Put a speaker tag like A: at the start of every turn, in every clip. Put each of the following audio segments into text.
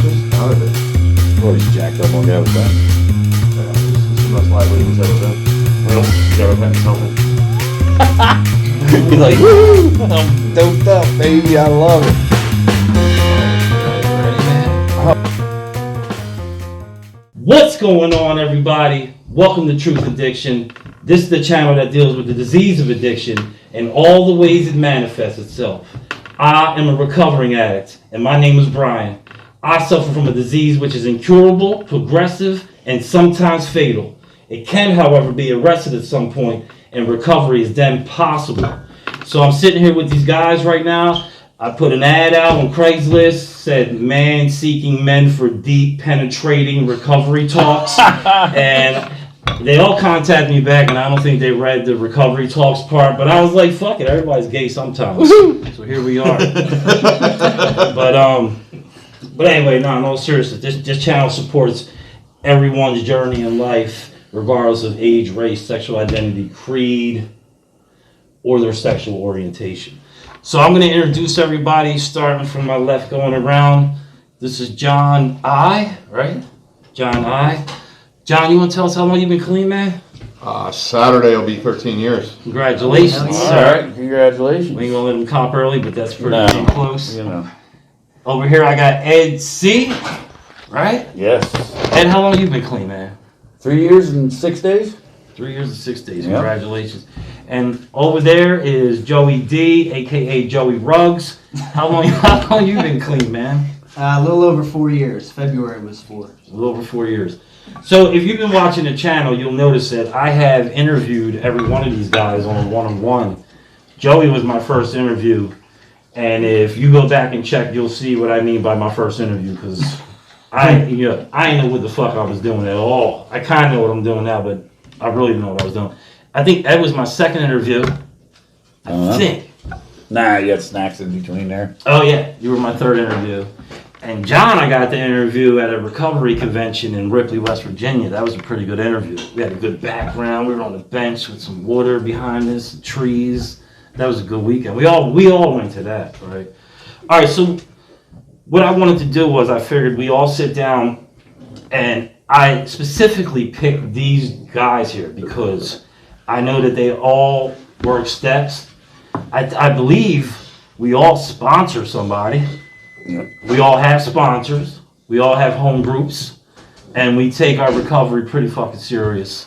A: Just out of it.
B: Well, he's jacked up on the other side.
A: Yeah, this is the most lively he's ever been. Well, he's ever been something.
B: He's like, woo! I'm doped up, baby. I love it.
C: What's going on, everybody? Welcome to Truthaddiction. This is the channel that deals with the disease of addiction and all the ways it manifests itself. I am a recovering addict, and my name is Brian. I suffer from a disease which is incurable, progressive, and sometimes fatal. It can, however, be arrested at some point, and recovery is then possible. So I'm sitting here with these guys right now. I put an ad out on Craigslist, said man seeking men for deep, penetrating recovery talks. And they all contacted me back, and I don't think they read the recovery talks part, but I was like, fuck it, everybody's gay sometimes. So here we are. But anyway, no, in all seriousness, this channel supports everyone's journey in life, regardless of age, race, sexual identity, creed, or their sexual orientation. So I'm going to introduce everybody, starting from my left, going around. This is Jon I, right? Jon I. Jon, you want to tell us how long you've been clean, man?
A: Saturday will be 13 years.
C: Congratulations,
B: All
C: sir.
B: right, congratulations.
C: We ain't going to let him cop early, but that's pretty damn close.
B: You know.
C: Over here, I got Ed C, right?
B: Yes.
C: Ed, how long you been clean, man?
B: 3 years and 6 days?
C: 3 years and 6 days.
B: Yep.
C: Congratulations. And over there is Joey D, a.k.a. Joey Ruggs. How long you been clean, man?
D: A little over 4 years. February was 4.
C: A little over 4 years. So if you've been watching the channel, you'll notice that I have interviewed every one of these guys on a one-on-one. Joey was my first interview. And if you go back and check, you'll see what I mean by my first interview, because I didn't know what the fuck I was doing at all. I kind of know what I'm doing now, but I really didn't know what I was doing. I think Ed was my second interview. I think.
B: Nah, you had snacks in between there.
C: Oh yeah, you were my third interview. And Jon, I got the interview at a recovery convention in Ripley, West Virginia. That was a pretty good interview. We had a good background. We were on the bench with some water behind us, trees. That was a good weekend. We all went to that, right? All right, so what I wanted to do was I figured we all sit down, and I specifically picked these guys here because I know that they all work steps. I believe we all sponsor somebody.
B: Yep.
C: We all have sponsors. We all have home groups, and we take our recovery pretty fucking serious.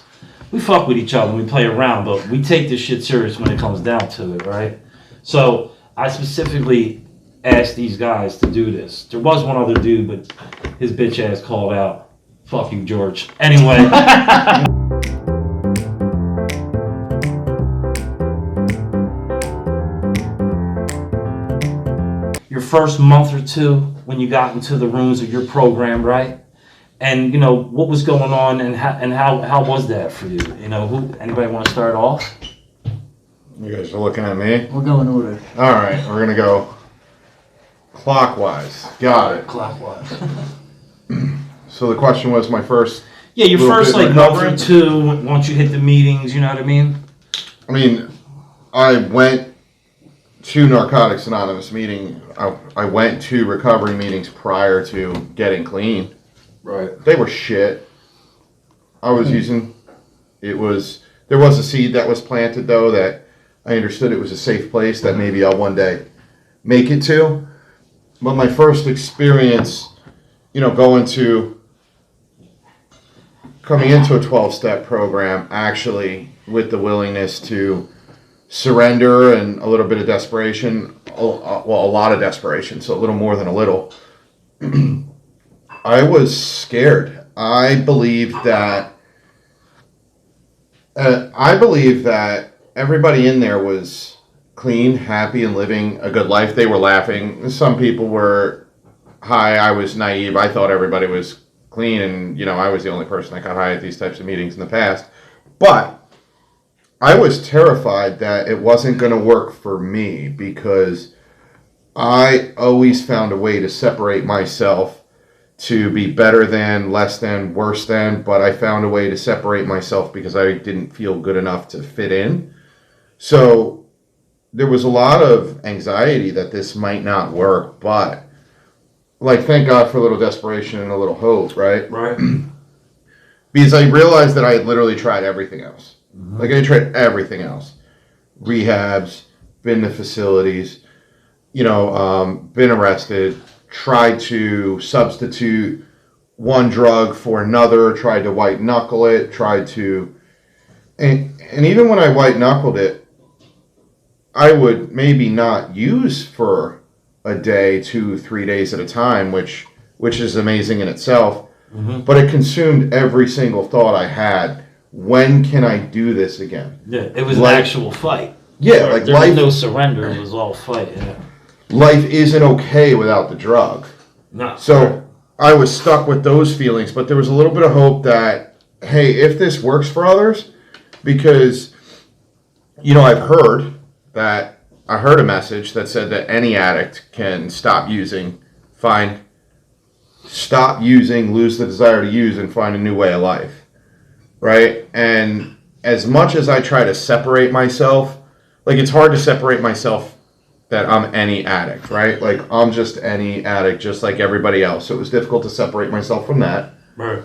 C: We fuck with each other and we play around, but we take this shit serious when it comes down to it, right? So I specifically asked these guys to do this. There was one other dude, but his bitch ass called out. Fuck you, George. Anyway. Your first month or two when you got into the rooms of your program, right? And you know what was going on, and how was that for you? You know, anybody want to start off?
A: You guys are looking at me?
D: We'll go in order.
A: All right, we're going to go clockwise. Got it.
C: Clockwise.
A: So the question was my first...
C: Yeah, your
A: little
C: first
A: bit
C: like month
A: recovery?
C: or two once you hit the meetings. You know what I mean?
A: I mean, I went to Narcotics Anonymous meeting. I went to recovery meetings prior to getting clean.
B: Right.
A: They were shit. I was using... There was a seed that was planted, though, that I understood it was a safe place that maybe I'll one day make it to. But my first experience, coming into a 12-step program, actually, with the willingness to surrender and a little bit of desperation, a lot of desperation, so a little more than a little, I was scared. I believe that everybody in there was clean, happy, and living a good life. They were laughing. Some people were high. I was naive. I thought everybody was clean, and I was the only person that got high at these types of meetings in the past. But I was terrified that it wasn't going to work for me, because I always found a way to separate myself to be better than, less than, worse than, but I found a way to separate myself because I didn't feel good enough to fit in. So there was a lot of anxiety that this might not work, but like, thank God for a little desperation and a little hope, right?
C: Right.
A: Because I realized that I had literally tried everything else. Like, I tried everything else. Rehabs, been to facilities, been arrested, tried to substitute one drug for another, tried to white knuckle it, and even when I white knuckled it, I would maybe not use for a day, 2-3 days at a time, which is amazing in itself. But it consumed every single thought I had. When can I do this again?
C: Yeah, it was an actual fight.
A: Yeah, like
C: there
A: life.
C: was no surrender. It was all fight. Yeah.
A: Life isn't okay without the drug.
C: No.
A: So I was stuck with those feelings, but there was a little bit of hope that, hey, if this works for others, because I heard a message that said that any addict can stop using, lose the desire to use, and find a new way of life, right? And as much as I try to separate myself, like, it's hard to separate myself that I'm any addict, right? Like, I'm just any addict, just like everybody else. So it was difficult to separate myself from that.
C: Right.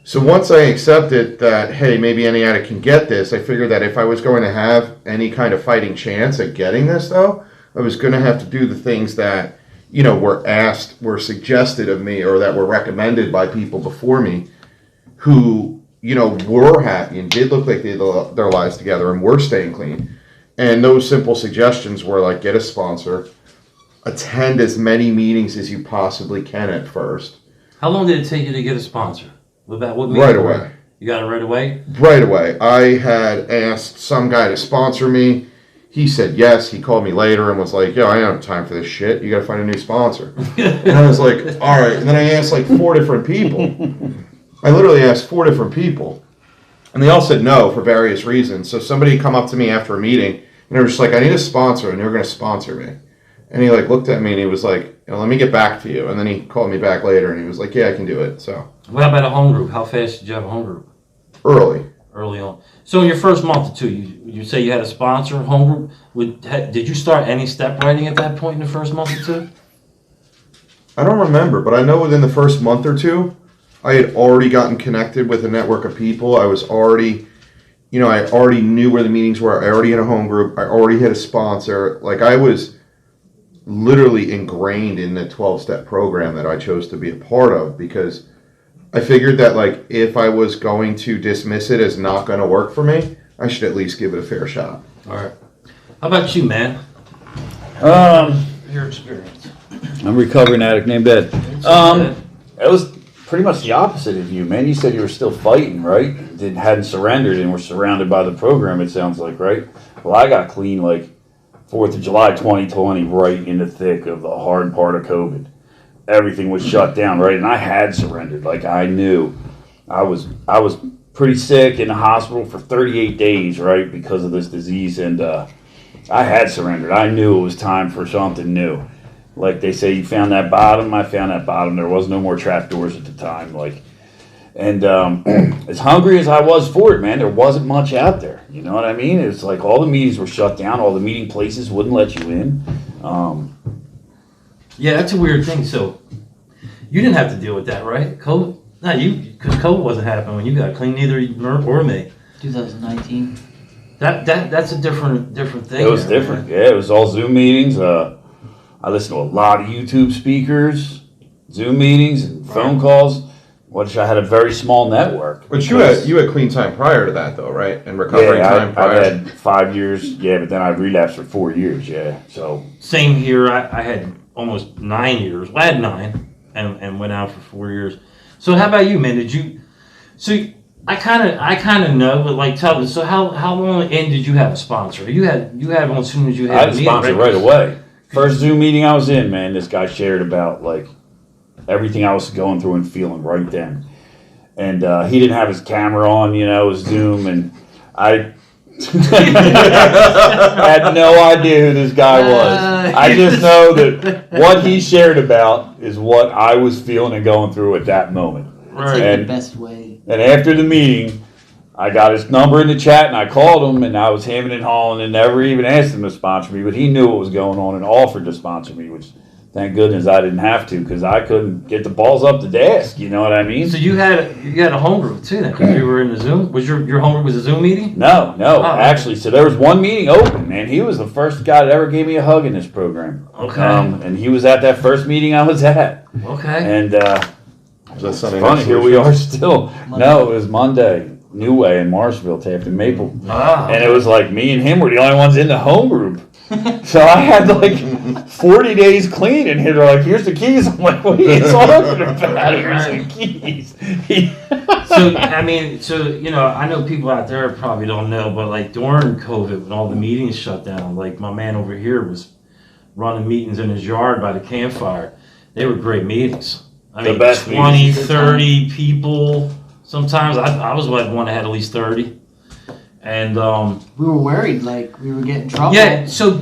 A: So once I accepted that, hey, maybe any addict can get this, I figured that if I was going to have any kind of fighting chance at getting this, though, I was going to have to do the things that, were suggested of me, or that were recommended by people before me who, were happy and did look like they had their lives together and were staying clean. And those simple suggestions were like, get a sponsor, attend as many meetings as you possibly can at first.
C: How long did it take you to get a sponsor? What
A: right away.
C: You got it right away?
A: Right away. I had asked some guy to sponsor me. He said yes. He called me later and was like, yo, I don't have time for this shit. You got to find a new sponsor. And I was like, all right. And then I asked like 4 different people. I literally asked 4 different people. And they all said no for various reasons. So somebody come up to me after a meeting and they were just like, I need a sponsor, and they were going to sponsor me. And he like looked at me and he was like, let me get back to you. And then he called me back later and he was like, yeah, I can do it. So.
C: What about a home group? How fast did you have a home group?
A: Early
C: on. So in your first month or two, you say you had a sponsor, home group. Did you start any step writing at that point in the first month or two?
A: I don't remember, but I know within the first month or two, I had already gotten connected with a network of people. I was already, I already knew where the meetings were. I already had a home group. I already had a sponsor. Like, I was literally ingrained in the 12-step program that I chose to be a part of, because I figured that, like, if I was going to dismiss it as not going to work for me, I should at least give it a fair shot.
C: All right. How about you, man? Your experience.
B: I'm a recovering addict named Ed. It was pretty much the opposite of you, man. You said you were still fighting, right? Hadn't surrendered and were surrounded by the program, it sounds like, right? Well, I got clean like 4th of July 2020, right in the thick of the hard part of COVID. Everything was shut down, right? And I had surrendered. Like, I knew I was pretty sick in the hospital for 38 days, right, because of this disease. And I had surrendered. I knew it was time for something new. Like they say, you found that bottom. I found that bottom. There was no more trapdoors at the time. And as hungry as I was for it, man, there wasn't much out there. You know what I mean? It's like all the meetings were shut down. All the meeting places wouldn't let you in.
C: Yeah, that's a weird thing. So you didn't have to deal with that, right? COVID? No, because COVID wasn't happening when you got clean, neither Merv or me.
D: 2019.
C: That's a different thing.
B: It was different. Yeah, it was all Zoom meetings. I listened to a lot of YouTube speakers, Zoom meetings, and phone calls. Which I had a very small network.
A: But you had clean time prior to that, though, right? And recovering time prior.
B: I had 5 years. Yeah, but then I relapsed for 4 years. Yeah, so
C: same here. I had almost 9 years. Well, I had 9 and went out for 4 years. So how about you, man? Did you? So I kind of know, but like tell me. So how long in did you have a sponsor? You had one as soon as you had.
B: I had a sponsor right away. First Zoom meeting I was in, man, this guy shared about like everything I was going through and feeling right then. And he didn't have his camera on, his Zoom, and I had no idea who this guy was. I just know that what he shared about is what I was feeling and going through at that moment.
D: Right.
B: And
D: the best way.
B: And after the meeting, I got his number in the chat and I called him, and I was hemming and hawing and never even asked him to sponsor me, but he knew what was going on and offered to sponsor me, which thank goodness I didn't have to, because I couldn't get the balls up the desk. You know what I mean?
C: So you had a home group too then, because you were in the Zoom. Was your home group was a Zoom meeting?
B: No,
C: Oh.
B: actually. So there was one meeting open, man. He was the first guy that ever gave me a hug in this program.
C: Okay.
B: And he was at that first meeting I was at.
C: Okay.
B: And
A: Was that Sunday
B: funny,
A: night
B: here we
A: solution?
B: are still. No, it was Monday. New Way in Marshville, Taft and Maple.
C: Ah,
B: And it was like me and him were the only ones in the home group. So I had like 40 days clean, and they're like, here's the keys. I'm like, what are you talking about? Here's the keys.
C: So I mean, I know people out there probably don't know, but like during COVID, when all the meetings shut down, like my man over here was running meetings in his yard by the campfire. They were great meetings. I
B: The
C: mean,
B: best
C: 20,
B: meetings.
C: 30 people. Sometimes I was one that had at least 30. And
D: We were worried, like we were getting trouble.
C: yeah, so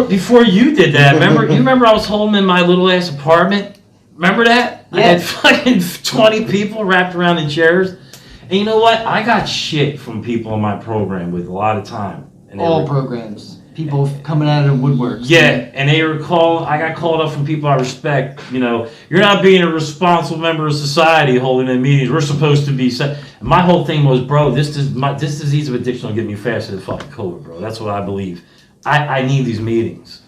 C: before you did that, remember I was home in my little ass apartment? Remember that? I
D: Yeah.
C: had fucking 20 people wrapped around in chairs. And you know what? I got shit from people in my program with a lot of time. And they
D: All
C: were-
D: programs. People coming out of the woodworks.
C: yeah, and I got called up from people I respect, you're not being a responsible member of society holding in meetings. We're supposed to be. My whole thing was, bro, this disease of addiction will get me faster than fucking COVID, bro. That's what I believe. I need these meetings.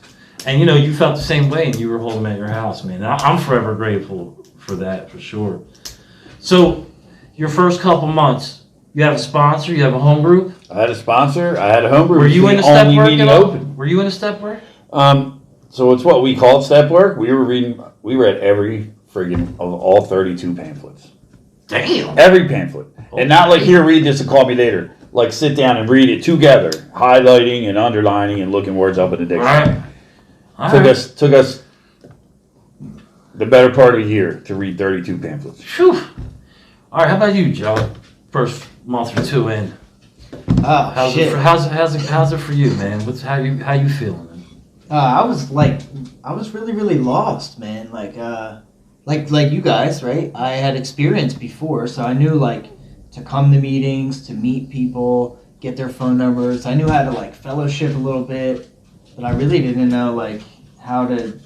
C: And you felt the same way, and you were holding them at your house, man. I'm forever grateful for that, for sure. So, your first couple months, you have a sponsor, you have a home group.
B: I had a sponsor. I had a home group.
C: Were you
B: It
C: in
B: was
C: a
B: the
C: step
B: only
C: work
B: meeting
C: at all?
B: open.
C: Were you in a step work?
B: So it's what we called step work. We were reading. We read every friggin' of all 32 pamphlets.
C: Damn.
B: Every pamphlet, and not like here, read this and call me later. Like sit down and read it together, highlighting and underlining and looking words up in the dictionary.
C: All
B: Took
C: right.
B: us the better part of a year to read 32 pamphlets.
C: Phew. All right, how about you, Joe? First month or two in.
D: Oh
C: How's
D: shit.
C: it? How's it for you, man? How you feeling? Man?
D: I was really lost, man. Like you guys, right? I had experience before, so I knew like to come to meetings, to meet people, get their phone numbers. I knew how to like fellowship a little bit, but I really didn't know like how to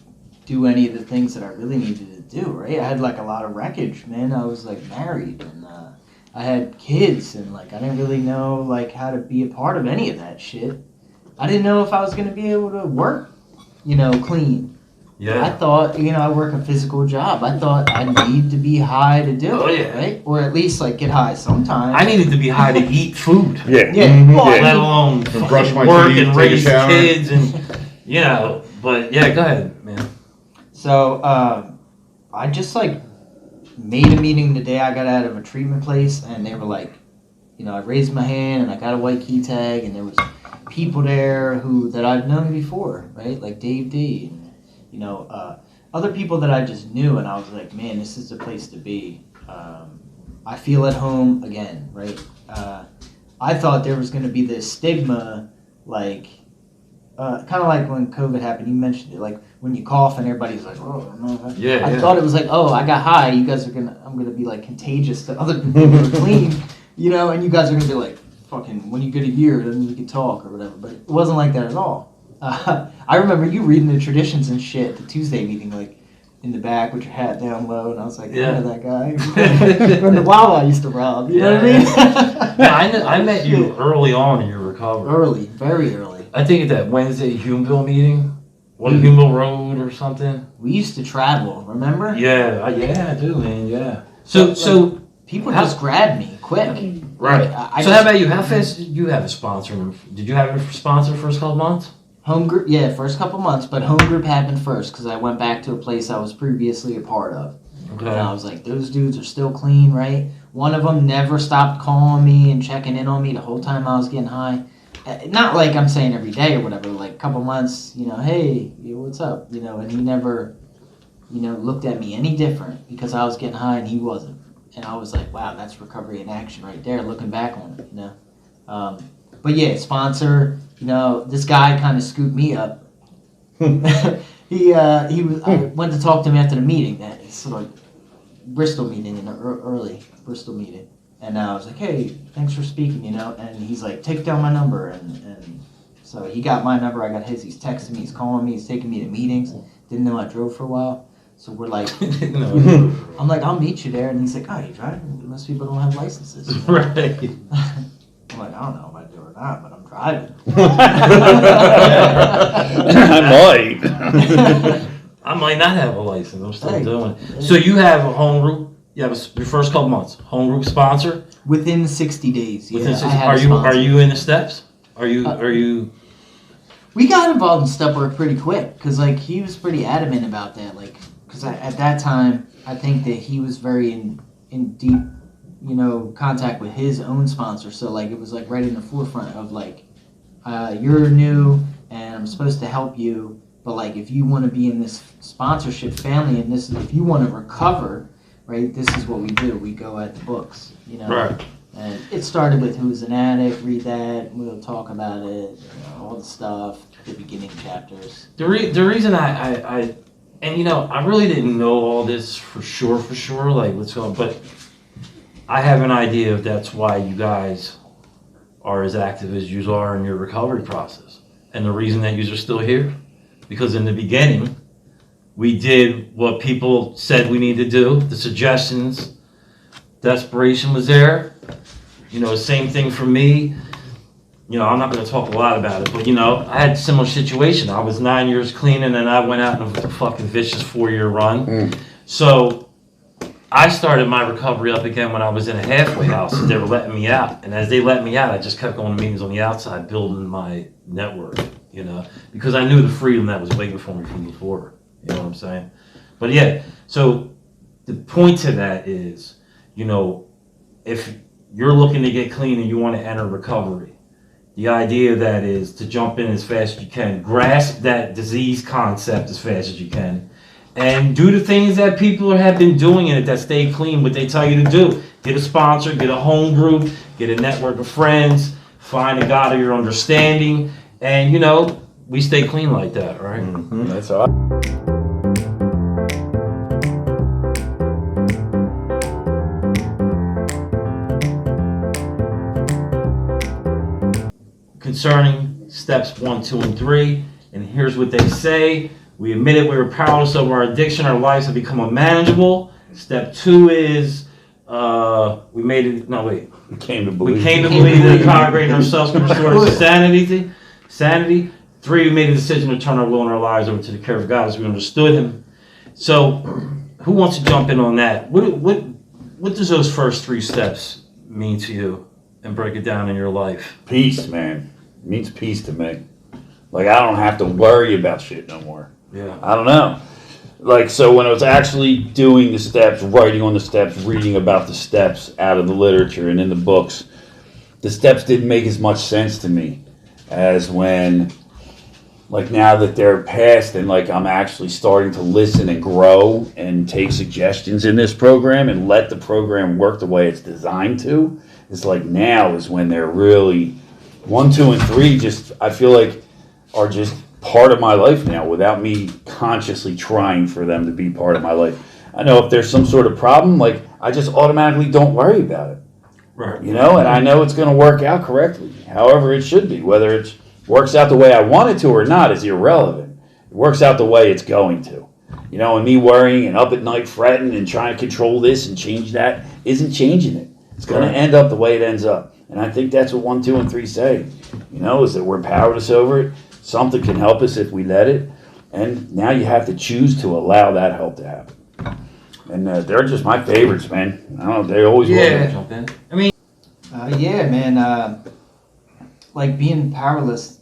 D: do any of the things that I really needed to do, right? I had like a lot of wreckage, man. I was like married and I had kids and like I didn't really know like how to be a part of any of that shit. I didn't know if I was going to be able to work, clean. I
C: Yeah.
D: thought, I work a physical job. I thought I need to be high to do
C: Oh,
D: it,
C: yeah.
D: right? Or at least like get high sometimes.
C: I needed to be high to eat food,
B: Yeah.
D: Yeah, well,
C: let alone
A: And brush my
C: work
A: teeth,
C: and
A: take a
C: raise
A: shower.
C: kids and But yeah, go ahead, man.
D: So I just like made a meeting the day I got out of a treatment place, and they were like, I raised my hand and I got a white key tag, and there was people there that I've known before, right? Like Dave D, and other people that I just knew, and I was like, man, this is the place to be. I feel at home again, right? I thought there was going to be this stigma, like. Kind of like when COVID happened, you mentioned it, like when you cough and everybody's like, oh, no.
C: Yeah.
D: I thought it was like, oh, I got high. I'm gonna be like contagious to other people who are clean, and you guys are gonna be like, fucking, when you get a year, then we can talk or whatever. But it wasn't like that at all. I remember you reading the traditions and shit at the Tuesday meeting, like in the back with your hat down low, and I was like,
C: Yeah.
D: I know that guy from the Wawa I used to rob. You know what I mean?
C: Yeah, I met you early on in your recovery.
D: Early, very early.
C: I think at that Wednesday Humeville meeting, Humeville Road or something.
D: We used to travel. Remember?
C: Yeah, I do, man. Yeah. So
D: People
C: How-
D: just grabbed me quick.
C: right.
D: I
C: So
D: just-
C: how about you? How fast did you have a sponsor? Did you have a sponsor the first couple months?
D: Home group, yeah, first couple months, but home group happened first because I went back to a place I was previously a part of. And I was like, those dudes are still clean, right? One of them never stopped calling me and checking in on me the whole time I was getting high. Not like I'm saying every day or whatever, like a couple months, hey, what's up? And he never, looked at me any different because I was getting high and he wasn't. And I was like, wow, that's recovery in action right there, looking back on it, But yeah, sponsor, this guy kind of scooped me up. he was. I went to talk to him after the meeting, that sort of Bristol meeting, in the early Bristol meeting, and I was like, hey, thanks for speaking, And he's like, take down my number, and so he got my number, I got his. He's texting me, he's calling me, he's taking me to meetings. didn't know I drove for a while. So we're like,
C: No.
D: I'm like, I'll meet you there. And he's like, oh, you driving? Most people don't have licenses. You know?
C: Right.
D: I'm like, I don't know if I do or not, but I'm driving.
B: I might.
C: I might not have a license. I'm still
D: Hey.
C: doing it. So you have a home group. You have your first couple months home group sponsor.
D: Within 60 days, yeah.
C: Within
D: I
C: 60,
D: had a
C: are
D: sponsor.
C: you in the steps? Are you?
D: We got involved in step work pretty quick because like he was pretty adamant about that. Like, because at that time I think that he was very in deep, contact with his own sponsor. So like it was like right in the forefront of like, you're new and I'm supposed to help you, but like if you want to be in this sponsorship family and this, if you want to recover, right? This is what we do. We go at the books,
C: Right.
D: And it started with who's an addict, read that, we'll talk about it, all the stuff, the beginning chapters.
C: The reason I really didn't know all this for sure, like let's go, but I have an idea if that's why you guys are as active as you are in your recovery process. And the reason that you are still here, because in the beginning, we did what people said we need to do, the suggestions, desperation was there. Same thing for me. I'm not going to talk a lot about it, but I had a similar situation. I was 9 years clean and then I went out on a fucking vicious 4-year run. So I started my recovery up again when I was in a halfway house. They were letting me out. And as they let me out, I just kept going to meetings on the outside, building my network, because I knew the freedom that was waiting for me from before. You know what I'm saying? But yeah, so the point to that is, if you're looking to get clean and you want to enter recovery, the idea of that is to jump in as fast as you can, grasp that disease concept as fast as you can, and do the things that people have been doing in it that stay clean, what they tell you to do. Get a sponsor, get a home group, get a network of friends, find a God of your understanding, and we stay clean like that, right?
B: Mm-hmm. That's all.
C: Concerning steps 1, 2, and 3, and here's what they say. We admitted we were powerless over our addiction. Our lives have become unmanageable. Step 2 is we came to believe that congregating ourselves can restore us to sanity. 3, we made a decision to turn our will and our lives over to the care of God as we understood Him. So, who wants to jump in on that? What does those first 3 steps mean to you, and break it down in your life?
B: Peace, man. It means peace to me. Like, I don't have to worry about shit no more.
C: Yeah.
B: I don't know. Like, so when I was actually doing the steps, writing on the steps, reading about the steps out of the literature and in the books, the steps didn't make as much sense to me as when, like, now that they're past and, like, I'm actually starting to listen and grow and take suggestions in this program and let the program work the way it's designed to. It's like now is when they're really 1, 2, and 3 just, I feel like, are just part of my life now without me consciously trying for them to be part of my life. I know if there's some sort of problem, like, I just automatically don't worry about it.
C: Right.
B: And I know it's going to work out correctly, however it should be. Whether it works out the way I want it to or not is irrelevant. It works out the way it's going to. And me worrying and up at night fretting and trying to control this and change that isn't changing it. It's going to end up the way it ends up. And I think that's what 1, 2, and 3 say, is that we're powerless over it. Something can help us if we let it. And now you have to choose to allow that help to happen. And they're just my favorites, man. I don't know, they always will.
C: Jump in. I mean,
D: yeah, man. Like being powerless,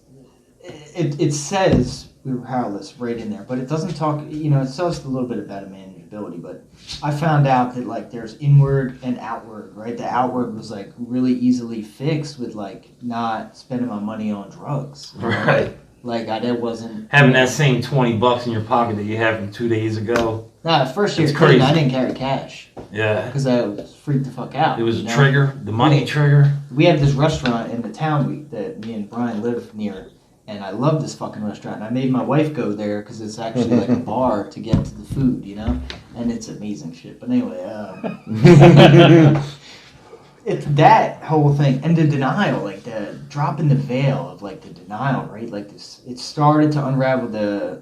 D: it says we were powerless right in there, but it doesn't talk, it tells a little bit about manageability, but I found out that like there's inward and outward, right? The outward was like really easily fixed with like not spending my money on drugs.
C: right.
D: Like that wasn't
C: Having that same $20 in your pocket that you had from 2 days ago.
D: Nah, first year
C: It's
D: clean,
C: crazy.
D: I didn't carry cash
C: Yeah.
D: because I was freaked the fuck out.
C: It was a trigger, the money trigger.
D: We had this restaurant in the town that me and Brian live near, and I love this fucking restaurant. And I made my wife go there because it's actually like a bar to get to the food, and it's amazing shit. But anyway, it's that whole thing and the denial, like the dropping the veil of like the denial, right? Like this, it started to unravel the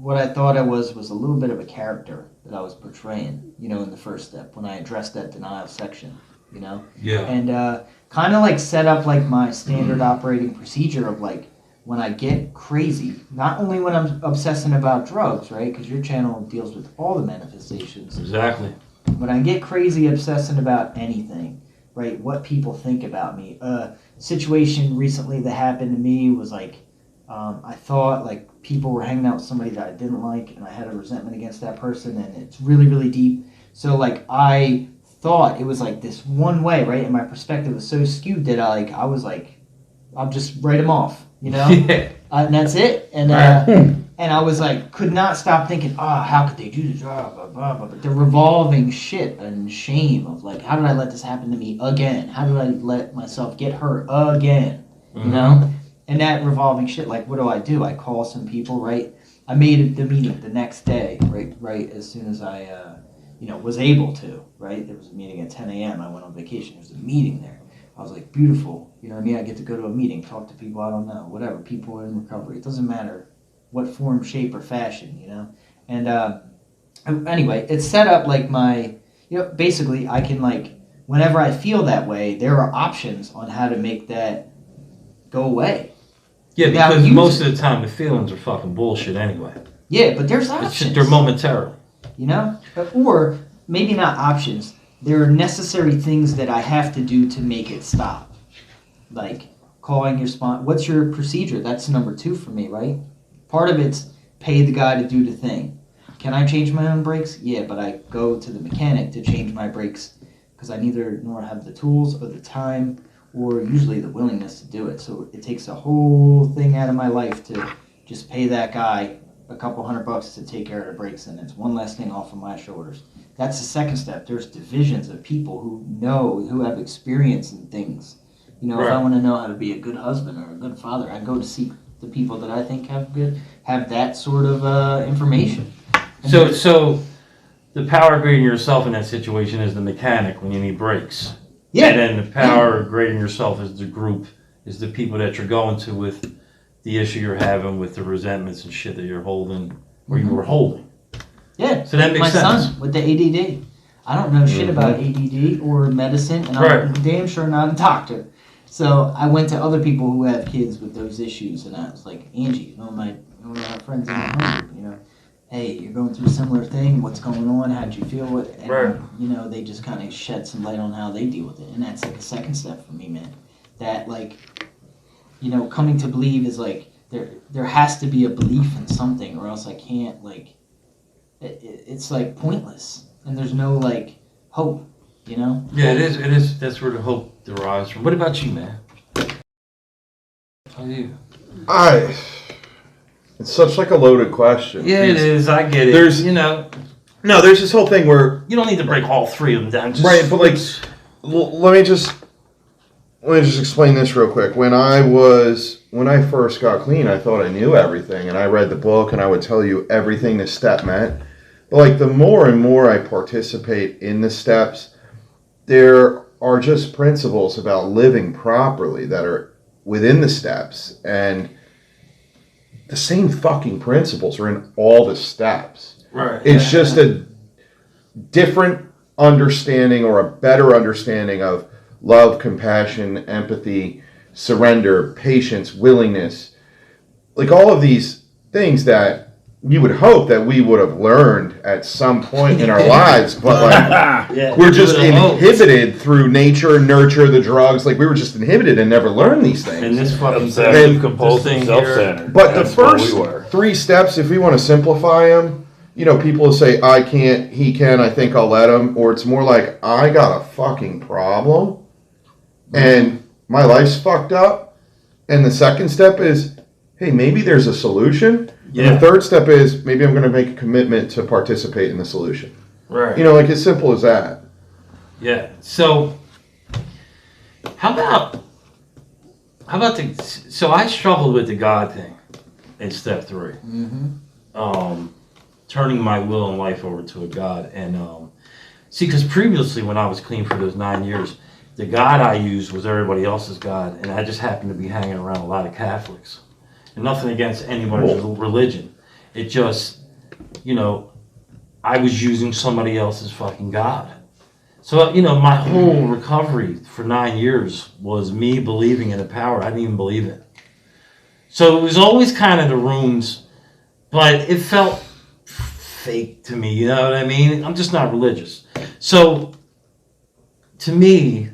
D: what I thought I was a little bit of a character that I was portraying, you know, in the first step when I addressed that denial section, you know?
C: Yeah.
D: And kind of like set up like my standard operating procedure of like when I get crazy, not only when I'm obsessing about drugs, right? Because your channel deals with all the manifestations.
C: Exactly.
D: When I get crazy obsessing about anything, right? What people think about me. Situation recently that happened to me was like, I thought like people were hanging out with somebody that I didn't like, and I had a resentment against that person, and it's really, really deep. So like I thought it was like this one way, right? And my perspective was so skewed that I was like, I'll just write them off, you know?
C: Yeah.
D: And that's it. And I was like, could not stop thinking, how could they do this? Blah, blah, blah, blah. But the revolving shit and shame of like, how did I let this happen to me again? How did I let myself get hurt again? You know? And that revolving shit, like, what do? I call some people, right? I made the meeting the next day, right as soon as I, was able to, right? There was a meeting at 10 a.m. I went on vacation. There was a meeting there. I was like, beautiful. You know what I mean? I get to go to a meeting, talk to people I don't know, whatever, people in recovery. It doesn't matter what form, shape, or fashion, you know? And anyway, it's set up like basically I can like, whenever I feel that way, there are options on how to make that go away.
C: Yeah, because most of the time the feelings are fucking bullshit anyway.
D: Yeah, but there's options.
C: It's just they're momentarily.
D: You know? Or maybe not options. There are necessary things that I have to do to make it stop. Like calling your sponsor. What's your procedure? That's number 2 for me, right? Part of it's pay the guy to do the thing. Can I change my own brakes? Yeah, but I go to the mechanic to change my brakes because I neither nor have the tools or the time or usually the willingness to do it. So it takes a whole thing out of my life to just pay that guy a couple $100 to take care of the brakes, and it's one less thing off of my shoulders. That's the second step. There's divisions of people who have experience in things. You know, If I want to know how to be a good husband or a good father, I go to seek the people that I think have that sort of information.
C: So the power grading yourself in that situation is the mechanic when you need brakes.
D: Yeah.
C: And then the power grading yourself is the group, is the people that you're going to with the issue you're having with the resentments and shit that you're holding or you were holding.
D: Yeah.
C: So that makes sense.
D: My son with the ADD. I don't know shit about ADD or medicine, and I'm damn sure not a doctor. So I went to other people who have kids with those issues, and I was like, Angie, one of my friends in the home group, you know, hey, you're going through a similar thing. What's going on? How'd you feel with it? And, they just kind of shed some light on how they deal with it. And that's like a second step for me, man. That like, coming to believe is like, there has to be a belief in something or else I can't like, it's like pointless. And there's no like hope, you know?
C: Yeah, it is. That's where the hope derives from. What about you, man? How are you?
A: It's such like a loaded question.
C: Yeah, it is. I get it.
A: There's,
C: no,
A: there's this whole thing where
C: you don't need to break all 3 of them down.
A: Right, but like, let me just explain this real quick. When I first got clean, I thought I knew everything, and I read the book, and I would tell you everything the step meant. But like, the more and more I participate in the steps, there are just principles about living properly that are within the steps, and the same fucking principles are in all the steps.
C: Right.
A: It's just a different understanding or a better understanding of love, compassion, empathy, surrender, patience, willingness. Like all of these things that you would hope that we would have learned at some point in our lives, but like we're just inhibited through nature, nurture, the drugs. Like we were just inhibited and never learned these things.
C: And this fucking
B: obsessive, compulsive, self-centered.
A: But the first 3 steps, if we want to simplify them, people will say, I can't, he can, I think I'll let him. Or it's more like, I got a fucking problem and my life's fucked up. And the second step is, hey, maybe there's a solution. Yeah. And the third step is, maybe I'm going to make a commitment to participate in the solution.
C: Right.
A: Like as simple as that.
C: Yeah. So, how about so I struggled with the God thing in step 3.
D: Mm-hmm.
C: Turning my will and life over to a God. And, because previously when I was clean for those 9 years, the God I used was everybody else's God. And I just happened to be hanging around a lot of Catholics. And nothing against anybody's religion. It just, you know, I was using somebody else's fucking God. So, you know, my whole recovery for 9 years was me believing in a power I didn't even believe in. So it was always kind of the rooms, but it felt fake to me, you know what I mean? I'm just not religious. So to me,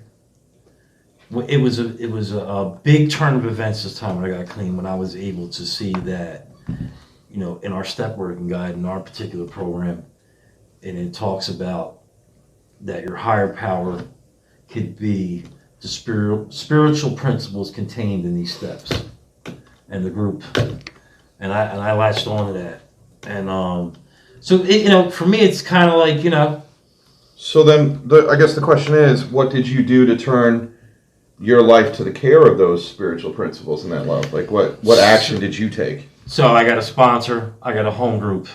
C: it was a big turn of events this time when I got clean, when I was able to see that, you know, in our step working guide, in our particular program, and it talks about that your higher power could be the spiritual principles contained in these steps and the group. And I latched on to that. And so, it, you know, for me, it's kind of like, you know.
A: So then, I guess the question is, what did you do to turn your life to the care of those spiritual principles and that love? Like, what action did you take?
C: So I got a sponsor. I got a home group.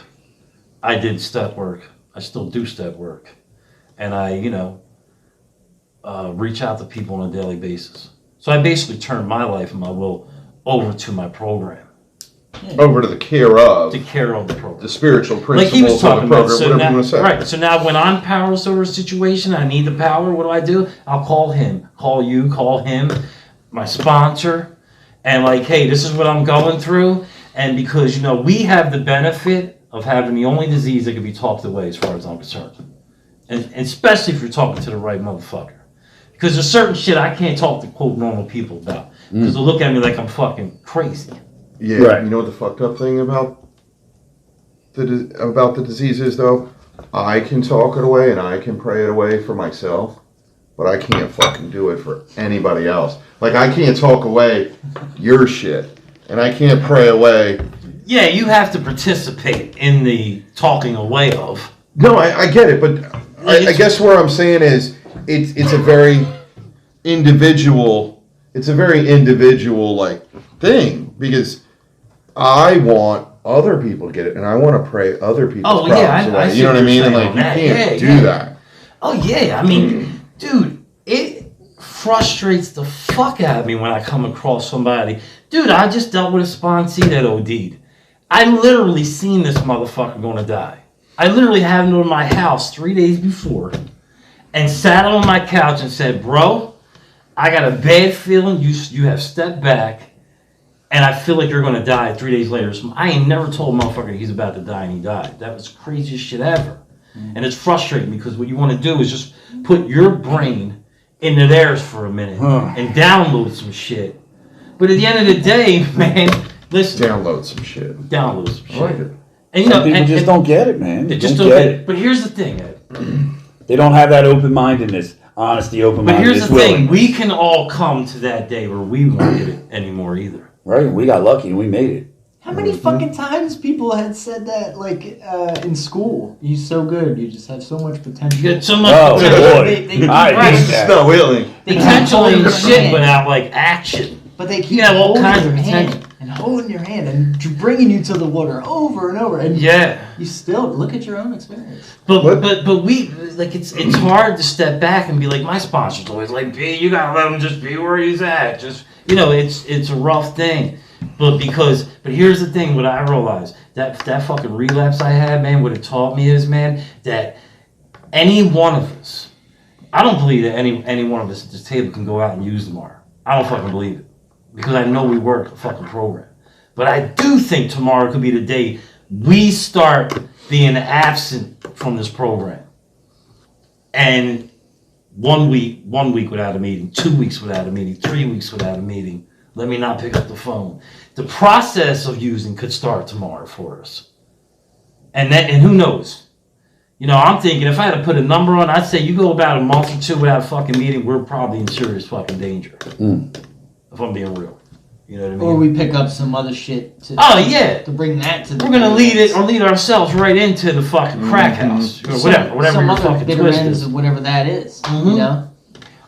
C: I did step work. I still do step work. And I, you know, reach out to people on a daily basis. So I basically turned my life and my will over to my program.
A: Over to the care of.
C: To care of the program.
A: The spiritual principles
C: like he was talking
A: of the program,
C: about. So
A: whatever
C: now,
A: you want to say.
C: Right. So now when I'm powerless over a situation, I need the power, what do? I'll call him, call you, call him, my sponsor, and like, hey, this is what I'm going through. And because, you know, we have the benefit of having the only disease that can be talked away as far as I'm concerned. And especially if you're talking to the right motherfucker. Because there's certain shit I can't talk to, quote, normal people about. Because they'll look at me like I'm fucking crazy.
A: Yeah,
B: Right.
A: You know what the fucked up thing about the disease is, though? I can talk it away and I can pray it away for myself, but I can't fucking do it for anybody else. Like, I can't talk away your shit, and I can't pray away.
C: Yeah, you have to participate in the talking away of.
A: No, I get it, but I guess where I'm saying is it's a very individual. It's a very individual like thing, because I want other people to get it, and I want to pray other people's problems away. You know what I mean? And like, you can't do that.
C: Oh yeah, I mean, dude, it frustrates the fuck out of me when I come across somebody. Dude, I just dealt with a sponsee that OD'd. I literally seen this motherfucker gonna die. I literally had him in my house 3 days before, and sat on my couch and said, "Bro, I got a bad feeling you have stepped back, and I feel like you're going to die 3 days later." So I ain't never told a motherfucker he's about to die, and he died. That was the craziest shit ever. And it's frustrating because what you want to do is just put your brain into theirs for a minute and download some shit. But at the end of the day, man, listen.
A: Download some shit.
C: Download some shit.
A: I like it.
C: And, you
B: Some
C: know,
B: people just don't get it, man.
C: They just
B: don't
C: don't
B: get
C: get it. But here's the thing, Ed.
B: They don't have that open-mindedness, honesty,
C: But
B: open-mindedness.
C: here's the thing. We can all come to that day where we won't get it anymore either.
B: Right? We got lucky and we made it.
D: How many fucking times people had said that, like, in school? You're so good. You just have so much potential.
C: You get so much
B: Oh,
C: potential.
B: boy. I hate that.
A: No, really.
D: They
C: Potential
D: keep
C: and
D: holding your
C: shit
D: hand,
C: without like action.
D: but they keep
C: Yeah, all
D: holding
C: kinds
D: your
C: of
D: hand
C: potential.
D: and holding your hand and bringing you to the water over and over. And
C: Yeah.
D: you still look at your own experience.
C: But we like it's hard to step back and be like, my sponsor's always like, B, you gotta let him just be where he's at. Just, you know, it's a rough thing. But here's the thing, what I realized, that fucking relapse I had, man, what it taught me is, man, that any one of us, I don't believe that any one of us at this table can go out and use tomorrow. I don't fucking believe it. Because I know we work a fucking program. But I do think tomorrow could be the day we start being absent from this program. And 1 week without a meeting, 2 weeks without a meeting, 3 weeks without a meeting. Let me not pick up the phone. The process of using could start tomorrow for us. And who knows? You know, I'm thinking if I had to put a number on, I'd say you go about a month or two without a fucking meeting, we're probably in serious fucking danger. If I'm being real. You know what I mean?
D: Or we pick up some other shit to bring that to the
C: We're gonna lead ourselves right into the fucking crack house. Or whatever
D: some
C: your
D: other
C: fucking
D: bitter
C: twist
D: ends
C: is.
D: of whatever that is. You know?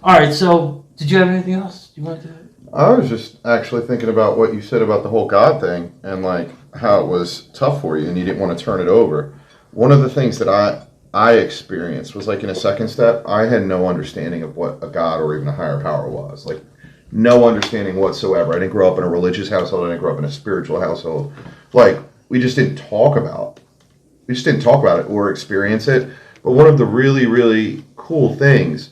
C: Alright, so did you have anything else you wanted to?
A: I was just actually thinking about what you said about the whole God thing and like how it was tough for you and you didn't want to turn it over. One of the things that I experienced was like in a second step, I had no understanding of what a God or even a higher power was. Like no understanding whatsoever. I didn't grow up in a religious household. I didn't grow up in a spiritual household. Like we just didn't talk about. We just didn't talk about it or experience it. But one of the really, really cool things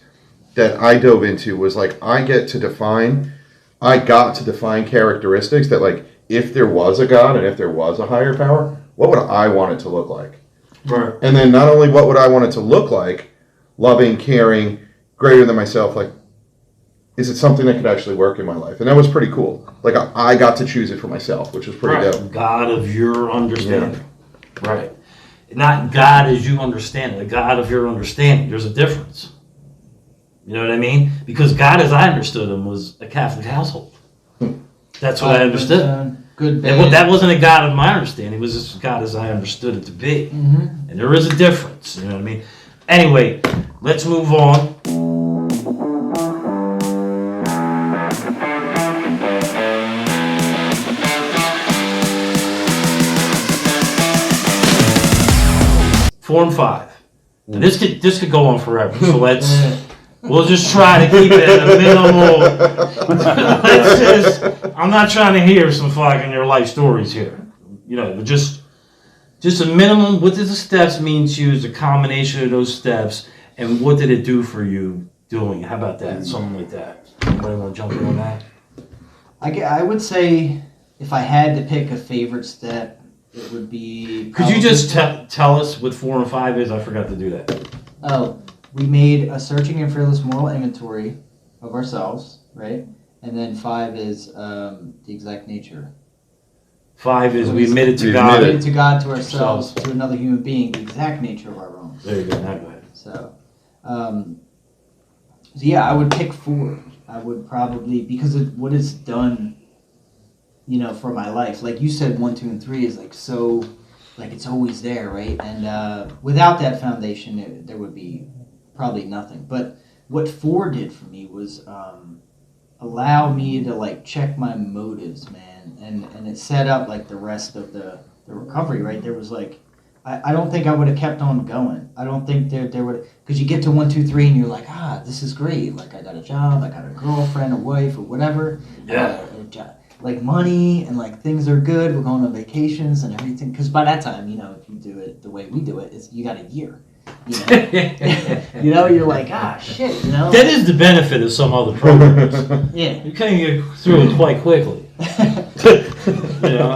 A: that I dove into was like I got to define characteristics that, like, if there was a God and if there was a higher power, what would I want it to look like?
C: Right.
A: And then not only what would I want it to look like, loving, caring, greater than myself, like, is it something that could actually work in my life? And that was pretty cool. Like, I got to choose it for myself, which was pretty dope.
C: God of your understanding. Yeah. Right. Not God as you understand it, the God of your understanding. There's a difference. You know what I mean? Because God, as I understood him, was a Catholic household. That's what I understood.
D: Good, bad.
C: That wasn't a God of my understanding. It was just God as I understood it to be. Mm-hmm. And there is a difference. You know what I mean? Anyway, let's move on. Four and five. And this could go on forever. So we'll just try to keep it at a minimal. I'm not trying to hear some fucking your life stories here. You know, just a minimum. What does the steps mean to you? Is a combination of those steps, and what did it do for you doing it? How about that? Something like that. Anybody want to jump in on that?
D: I would say if I had to pick a favorite step, it would be...
C: Could you just tell us what 4 and 5 is? I forgot to do that.
D: Oh, we made a searching and fearless moral inventory of ourselves, right? And then 5 is the exact nature.
C: 5 is we admitted to
D: We
C: God.
D: admitted to God, to ourselves, to another human being, the exact nature of our wrongs.
C: There you go. Now go ahead.
D: So yeah, I would pick 4. I would probably, because of what it's done, you know, for my life. Like you said, 1, 2, and 3 is like so, like it's always there, right? And without that foundation, there would be probably nothing. But what 4 did for me was allow me to like check my motives, man, and it set up like the rest of the recovery, right? There was like, I don't think I would have kept on going. I don't think there would, because you get to 1, 2, 3 and you're like, this is great. Like I got a job, I got a girlfriend, a wife, or whatever.
C: Yeah.
D: Like money and like things are good. We're going on vacations and everything. Because by that time, you know, if you do it the way we do it, you got a year. You know, you know, you're like, shit. You know,
C: that is the benefit of some other programs.
D: Yeah,
C: you can get through it quite quickly. You know?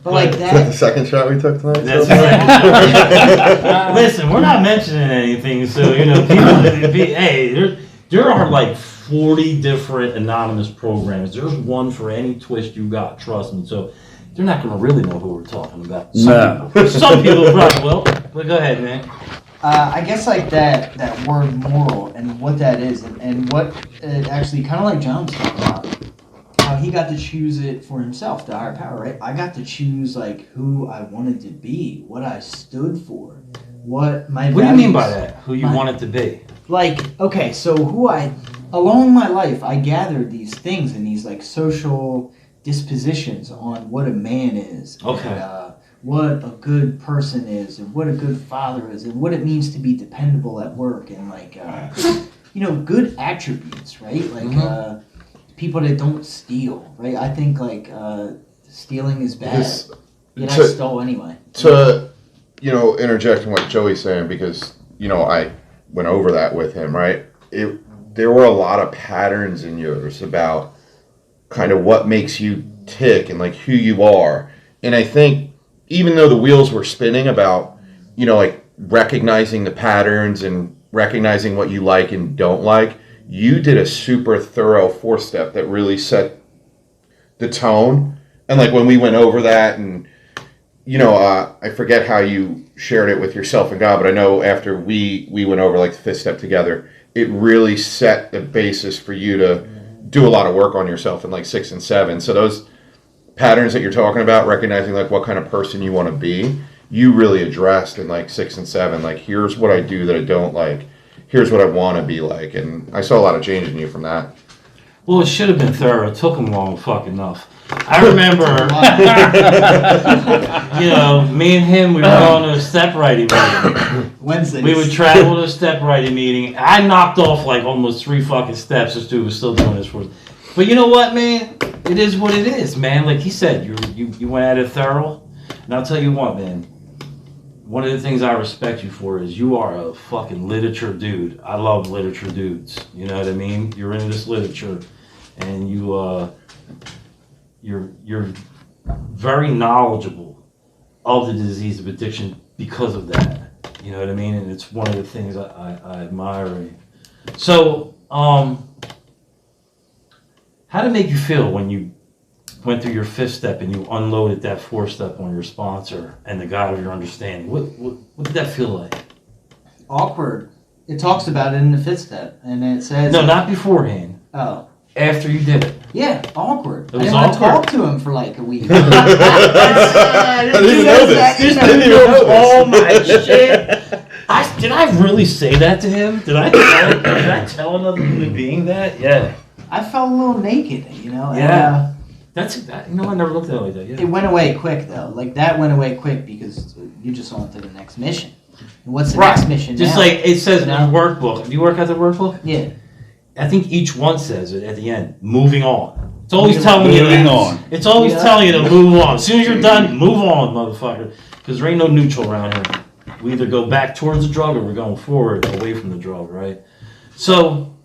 D: But like
A: Is that the second shot we took tonight?
C: That's right. Listen, we're not mentioning anything, so you know, people. There are like 40 different anonymous programs. There's one for any twist you got. Trust me. So they're not going to really know who we're talking about. Some people probably will. But go ahead, man.
D: I guess like that word moral and what that is, and what it actually kind of like Jon's talking about. How he got to choose it for himself, the higher power, right? I got to choose like who I wanted to be, what I stood for, what my
C: What do you mean by that? Who you wanted to be? Like,
D: okay, so along my life, I gathered these things and these like social dispositions on what a man is.
C: Okay.
D: And, what a good person is, and what a good father is, and what it means to be dependable at work, and like, you know, good attributes, right? Like, people that don't steal, right? I think like stealing is bad. Yet I stole anyway.
A: To, you know, interject in what Joey's saying, because, you know, I went over that with him, right? There were a lot of patterns in yours about kind of what makes you tick and like who you are. And I think even though the wheels were spinning about, you know, like recognizing the patterns and recognizing what you like and don't like, you did a super thorough 4-step that really set the tone. And like when we went over that, and you know, I forget how you shared it with yourself and God, but I know after we went over like the 5th step together, it really set the basis for you to do a lot of work on yourself in like 6 and 7. So those patterns that you're talking about, recognizing like what kind of person you want to be, you really addressed in like 6 and 7. Like, here's what I do that I don't like. Here's what I want to be like. And I saw a lot of change in you from that.
C: Well, it should have been thorough. It took him long fucking enough. I remember, you know, me and him, we were going to a step writing meeting.
D: Wednesdays.
C: We would travel to a step writing meeting. I knocked off like almost 3 fucking steps. This dude was still doing this for us. But you know what, man? It is what it is, man. Like he said, you went at it thorough. And I'll tell you what, man. One of the things I respect you for is you are a fucking literature dude. I love literature dudes. You know what I mean? You're into this literature, and you're very knowledgeable of the disease of addiction because of that. You know what I mean? And it's one of the things I admire in you. So, how did it make you feel when you went through your 5th step and you unloaded that 4th step on your sponsor and the God of your understanding? What did that feel like?
D: Awkward. It talks about it in the 5th step, and it says...
C: No, not beforehand.
D: Oh.
C: After you did it.
D: Yeah, awkward.
C: It was
D: I didn't want to
C: awkward.
D: talk to him for like a week.
A: I didn't even know this.
C: This dude knows all my shit. Did I really say that to him? Did I tell another human being that? Yeah.
D: I felt a little naked, you know?
C: Yeah. I never looked at it like that. Yeah.
D: It went away quick, though. Like, that went away quick because you just went to the next mission. And what's the next mission
C: Just
D: now?
C: like it says in the workbook. Do you work at the workbook?
D: Yeah.
C: I think each one says it at the end. Moving on. It's always telling you
B: Moving
C: that.
B: on.
C: It's always telling you to move on. As soon as you're done, move on, motherfucker. Because there ain't no neutral around here. We either go back towards the drug or we're going forward away from the drug, right? So,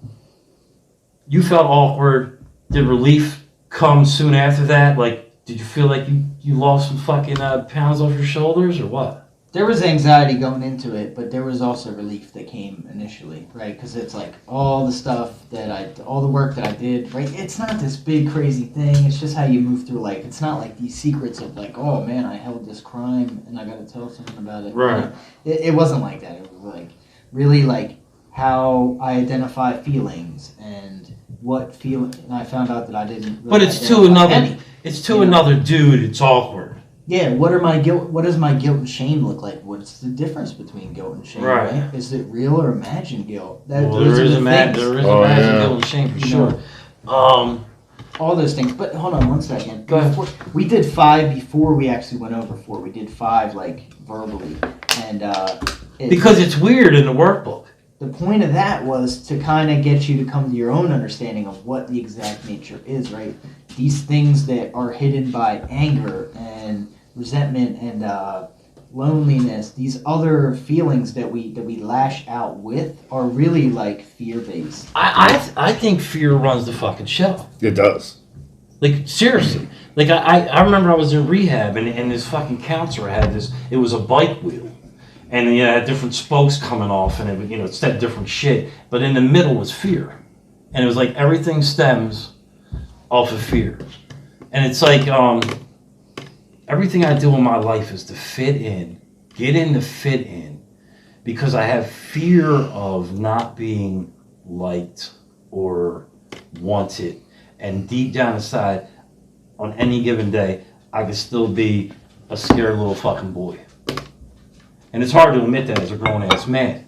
C: you felt awkward. Did relief come soon after that? Like, did you feel like you lost some fucking pounds off your shoulders or what?
D: There was anxiety going into it, but there was also relief that came initially, right? Because it's like all the work that I did, right? It's not this big crazy thing. It's just how you move through life. It's not like these secrets of like, oh man, I held this crime and I got to tell someone about it.
C: Right.
D: You know, it wasn't like that. It was like really like how I identify feelings and what feeling. And I found out that I didn't. Really
C: But it's to
D: identify any.
C: another dude. It's awkward.
D: Yeah, what does my guilt and shame look like? What's the difference between guilt and shame?
C: Right.
D: Is it real or imagined guilt?
C: Well, there is imagined guilt and shame for sure.
D: All those things. But hold on one second.
C: Go ahead.
D: We did 5 before we actually went over 4. We did 5 like verbally, and
C: Because it's weird in the workbook.
D: the point of that was to kind of get you to come to your own understanding of what the exact nature is, right? These things that are hidden by anger and resentment and loneliness, these other feelings that we lash out with are really like fear-based.
C: I think fear runs the fucking show.
B: It does.
C: Like, seriously. Like, I remember I was in rehab, and this fucking counselor had this, it was a bike wheel. And it had different spokes coming off, and it said different shit. But in the middle was fear. And it was like everything stems off of fear. And it's like, everything I do in my life is to fit in, get in to fit in, because I have fear of not being liked or wanted. And deep down inside, on any given day, I could still be a scared little fucking boy. And it's hard to admit that as a grown-ass man.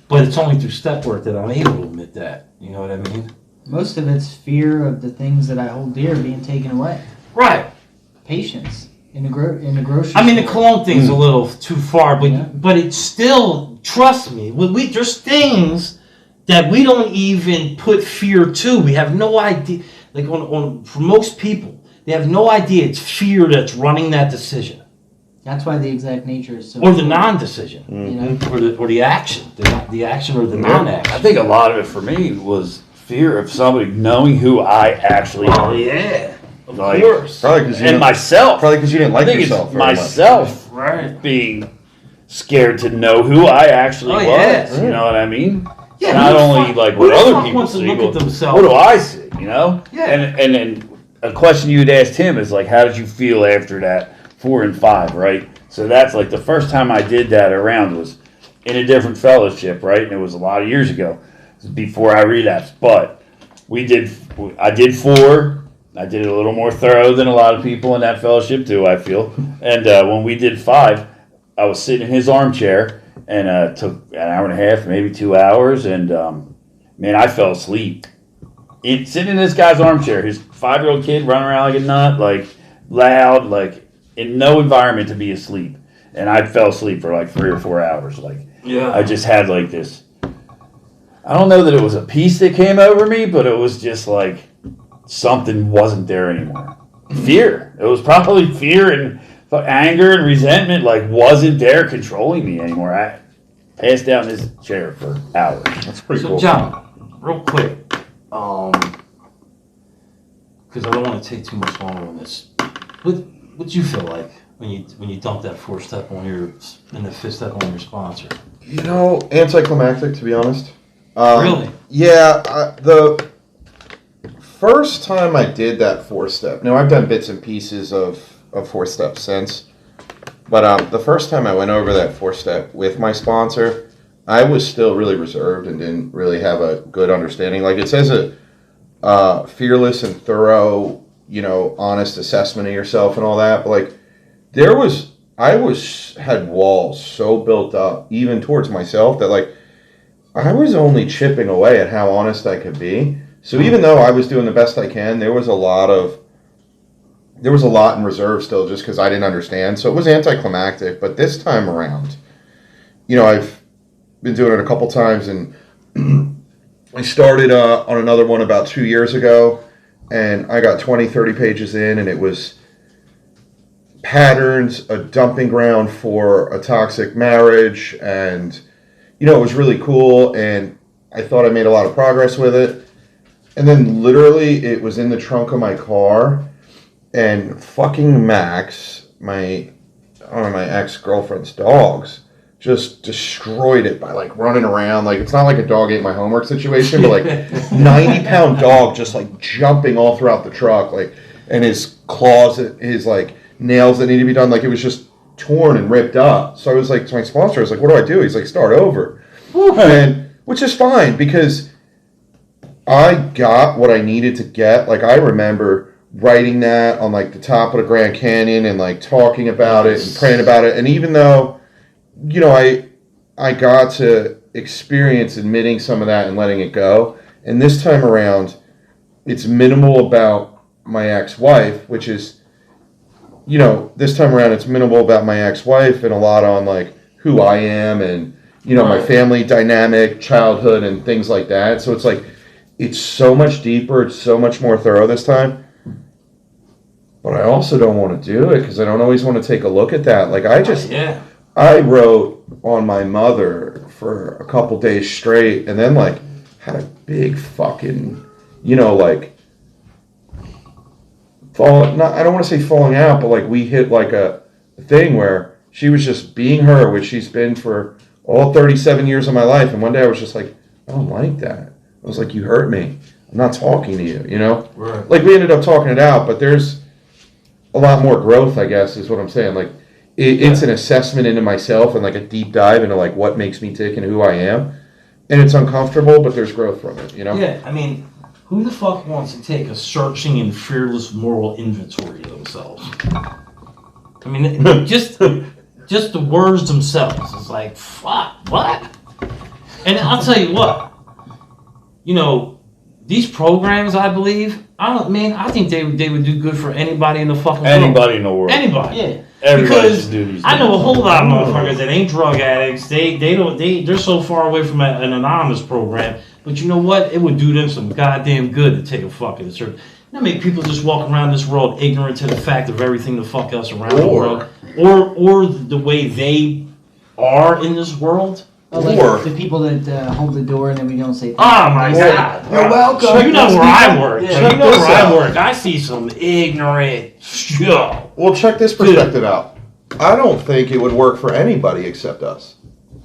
C: But it's only through step work that I'm able to admit that. You know what I mean?
D: Most of it's fear of the things that I hold dear being taken away.
C: Right.
D: Patience in the grocery
C: I mean, the
D: store.
C: cologne thing's a little too far, but it's still, trust me, there's things that we don't even put fear to. We have no idea. Like, for most people, they have no idea it's fear that's running that decision.
D: That's why the exact nature is so...
C: Or the non-decision.
D: You know?
C: Or the action. The action or the non-action.
B: I think a lot of it for me was fear of somebody knowing who I actually am.
C: Oh, yeah. Of
B: Like,
C: course.
A: Probably because
B: And myself.
A: Probably because you didn't like
B: I think
A: yourself
B: it's
A: very much.
B: myself
C: Right.
B: being scared to know who I actually was.
C: yeah.
B: You know what I mean?
C: Yeah,
B: Not
C: who the
B: only
C: fuck-
B: like
C: who
B: what
C: the
B: other
C: fuck
B: people
C: wants to
B: see,
C: look at
B: but
C: themselves?
B: what do I see? You know?
C: Yeah.
B: And then a question you'd asked him is like, how did you feel after that 4 and 5, right? So that's like the first time I did that around was in a different fellowship, right? And it was a lot of years ago, before I relapsed. But I did 4. I did it a little more thorough than a lot of people in that fellowship too, I feel. And when we did 5, I was sitting in his armchair and took an hour and a half, maybe 2 hours, and man, I fell asleep. Sitting in this guy's armchair, his 5-year-old kid running around like a nut, like loud, like in no environment to be asleep. And I fell asleep for like 3 or 4 hours. Like,
C: Yeah.
B: I just had like this, I don't know that it was a peace that came over me, but it was just like something wasn't there anymore. Fear. It was probably fear and anger and resentment like wasn't there controlling me anymore. I passed down this chair for hours.
A: That's pretty
C: So,
A: cool.
C: John, real quick, because I don't want to take too much longer on this. What'd you feel like when you dumped that 4-step on your and the 5th step on your sponsor?
A: You know, anticlimactic, to be honest.
C: Really?
A: Yeah, the first time I did that 4-step, now I've done bits and pieces of 4-step since, but the first time I went over that 4-step with my sponsor, I was still really reserved and didn't really have a good understanding. Like, it says a fearless and thorough, honest assessment of yourself and all that, but like, had walls so built up, even towards myself, that like, I was only chipping away at how honest I could be. So even though I was doing the best I can, there was a lot in reserve still, just because I didn't understand. So it was anticlimactic. But this time around, I've been doing it a couple times, and I started on another one about 2 years ago, and I got 20, 30 pages in, and it was patterns, a dumping ground for a toxic marriage, and it was really cool, and I thought I made a lot of progress with it. And then literally it was in the trunk of my car, and fucking Max, my ex-girlfriend's dogs, just destroyed it by like running around. Like, it's not like a dog ate my homework situation, but like 90-pound dog just like jumping all throughout the truck, like, and his claws, his like nails that need to be done, like it was just torn and ripped up. So I was like to my sponsor, I was like, what do I do? He's like, start over. And which is fine, because I got what I needed to get. Like, I remember writing that on like the top of the Grand Canyon and like talking about it and praying about it. And even though, I got to experience admitting some of that and letting it go. And this time around, it's minimal about my ex-wife, which is, this time around it's minimal about my ex-wife and a lot on like who I am and, my family dynamic, childhood, and things like that. So it's like, it's so much deeper, it's so much more thorough this time. But I also don't want to do it because I don't always want to take a look at that. Like, I wrote on my mother for a couple days straight, and then like had a big fucking, like, I don't want to say falling out, but like we hit like a thing where she was just being her, which she's been for all 37 years of my life. And one day I was just like, I don't like that. I was like, you hurt me. I'm not talking to you,
C: Right.
A: Like, we ended up talking it out, but there's a lot more growth, I guess, is what I'm saying. Like, it's an assessment into myself and like a deep dive into like what makes me tick and who I am. And it's uncomfortable, but there's growth from it,
C: Yeah, I mean, who the fuck wants to take a searching and fearless moral inventory of themselves? I mean, just the words themselves. It's like, fuck, what? And I'll tell you what, these programs, I believe, I think they would do good for anybody in the fucking world.
B: Anybody in the world.
C: Anybody.
D: Yeah.
B: Everybody
C: Because
B: should do these
C: I know a
B: things.
C: whole lot of motherfuckers that ain't drug addicts. They're so far away from an anonymous program. But you know what? It would do them some goddamn good to take a fucking search. Make people just walk around this world ignorant to the fact of everything the fuck else around the world, or the way they are in this world.
D: Like the people that hold the door and then we don't say thank
C: Oh my God!
D: You're welcome.
C: You know where I work.
D: Yeah.
C: You know where I work. I see some ignorant shit.
A: Well, check this perspective out. I don't think it would work for anybody except us.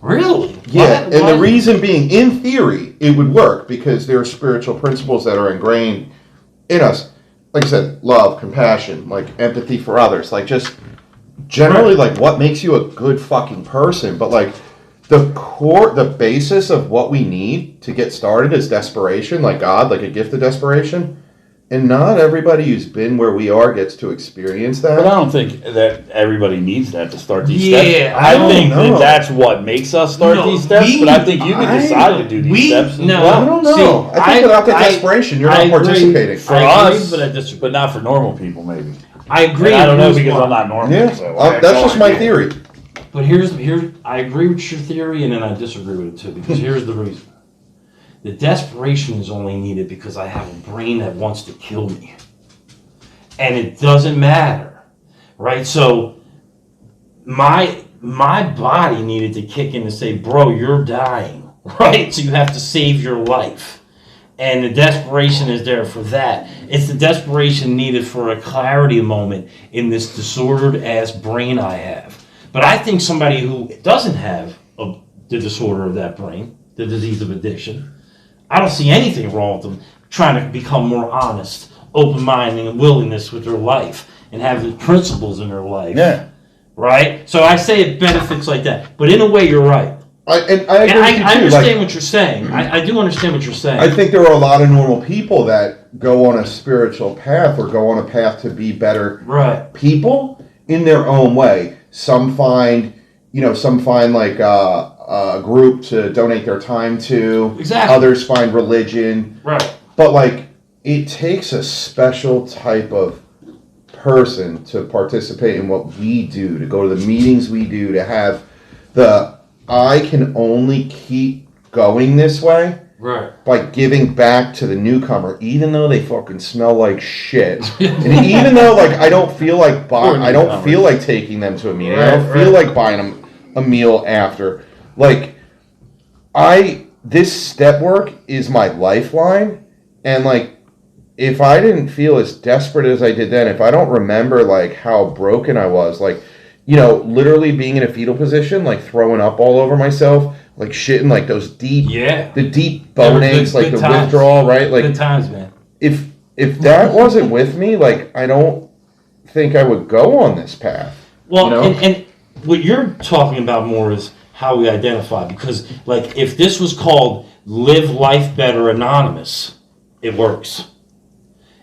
C: Really?
A: Yeah, and the reason being, in theory, it would work because there are spiritual principles that are ingrained in us. Like I said, love, compassion, like empathy for others, like just generally like what makes you a good fucking person. But like the basis of what we need to get started is desperation, like God, like a gift of desperation. And not everybody who's been where we are gets to experience that.
B: But I don't think that everybody needs that to start these
C: Yeah,
B: steps.
C: I
B: I think
A: don't know.
B: that's what makes us start these steps, but I think you can decide to do these steps as well.
A: I don't know. I think without the desperation, you're not participating.
B: For
C: I agree,
B: us,
C: but I disagree.
B: but not for normal people, maybe.
C: I agree.
B: And I don't know
C: Here's
B: because
C: why.
B: I'm not normal.
A: Yeah,
B: So I have
A: that's
B: no
A: just my
B: idea.
A: theory.
C: But here's I agree with your theory, and then I disagree with it too. Because here's the reason: the desperation is only needed because I have a brain that wants to kill me, and it doesn't matter, right? So my body needed to kick in to say, bro, you're dying, right? So you have to save your life. And the desperation is there for that. It's the desperation needed for a clarity moment in this disordered ass brain I have. But I think somebody who doesn't have the disorder of that brain, the disease of addiction, I don't see anything wrong with them trying to become more honest, open-minded, and willingness with their life and have the principles in their life.
B: Yeah.
C: Right? So I say it benefits like that. But in a way, you're right.
A: I
C: understand what you're saying. I do understand what you're saying.
A: I think there are a lot of normal people that go on a spiritual path or go on a path to be better people in their own way. Some find like a group to donate their time to.
C: Exactly.
A: Others find religion.
C: Right.
A: But like, it takes a special type of person to participate in what we do, to go to the meetings we do, to have I can only keep going this way by giving back to the newcomer, even though they fucking smell like shit, and even though like I don't feel like taking them to a meeting, I don't feel like buying them a meal after. Like, this step work is my lifeline, and like, if I didn't feel as desperate as I did then, if I don't remember like how broken I was, like, literally being in a fetal position, like throwing up all over myself, like shitting, like those deep, the deep bone aches, like the withdrawal, right? Like,
C: good times, man.
A: If that wasn't with me, like, I don't think I would go on this path.
C: Well, and what you're talking about more is how we identify, because like if this was called Live Life Better Anonymous, it works.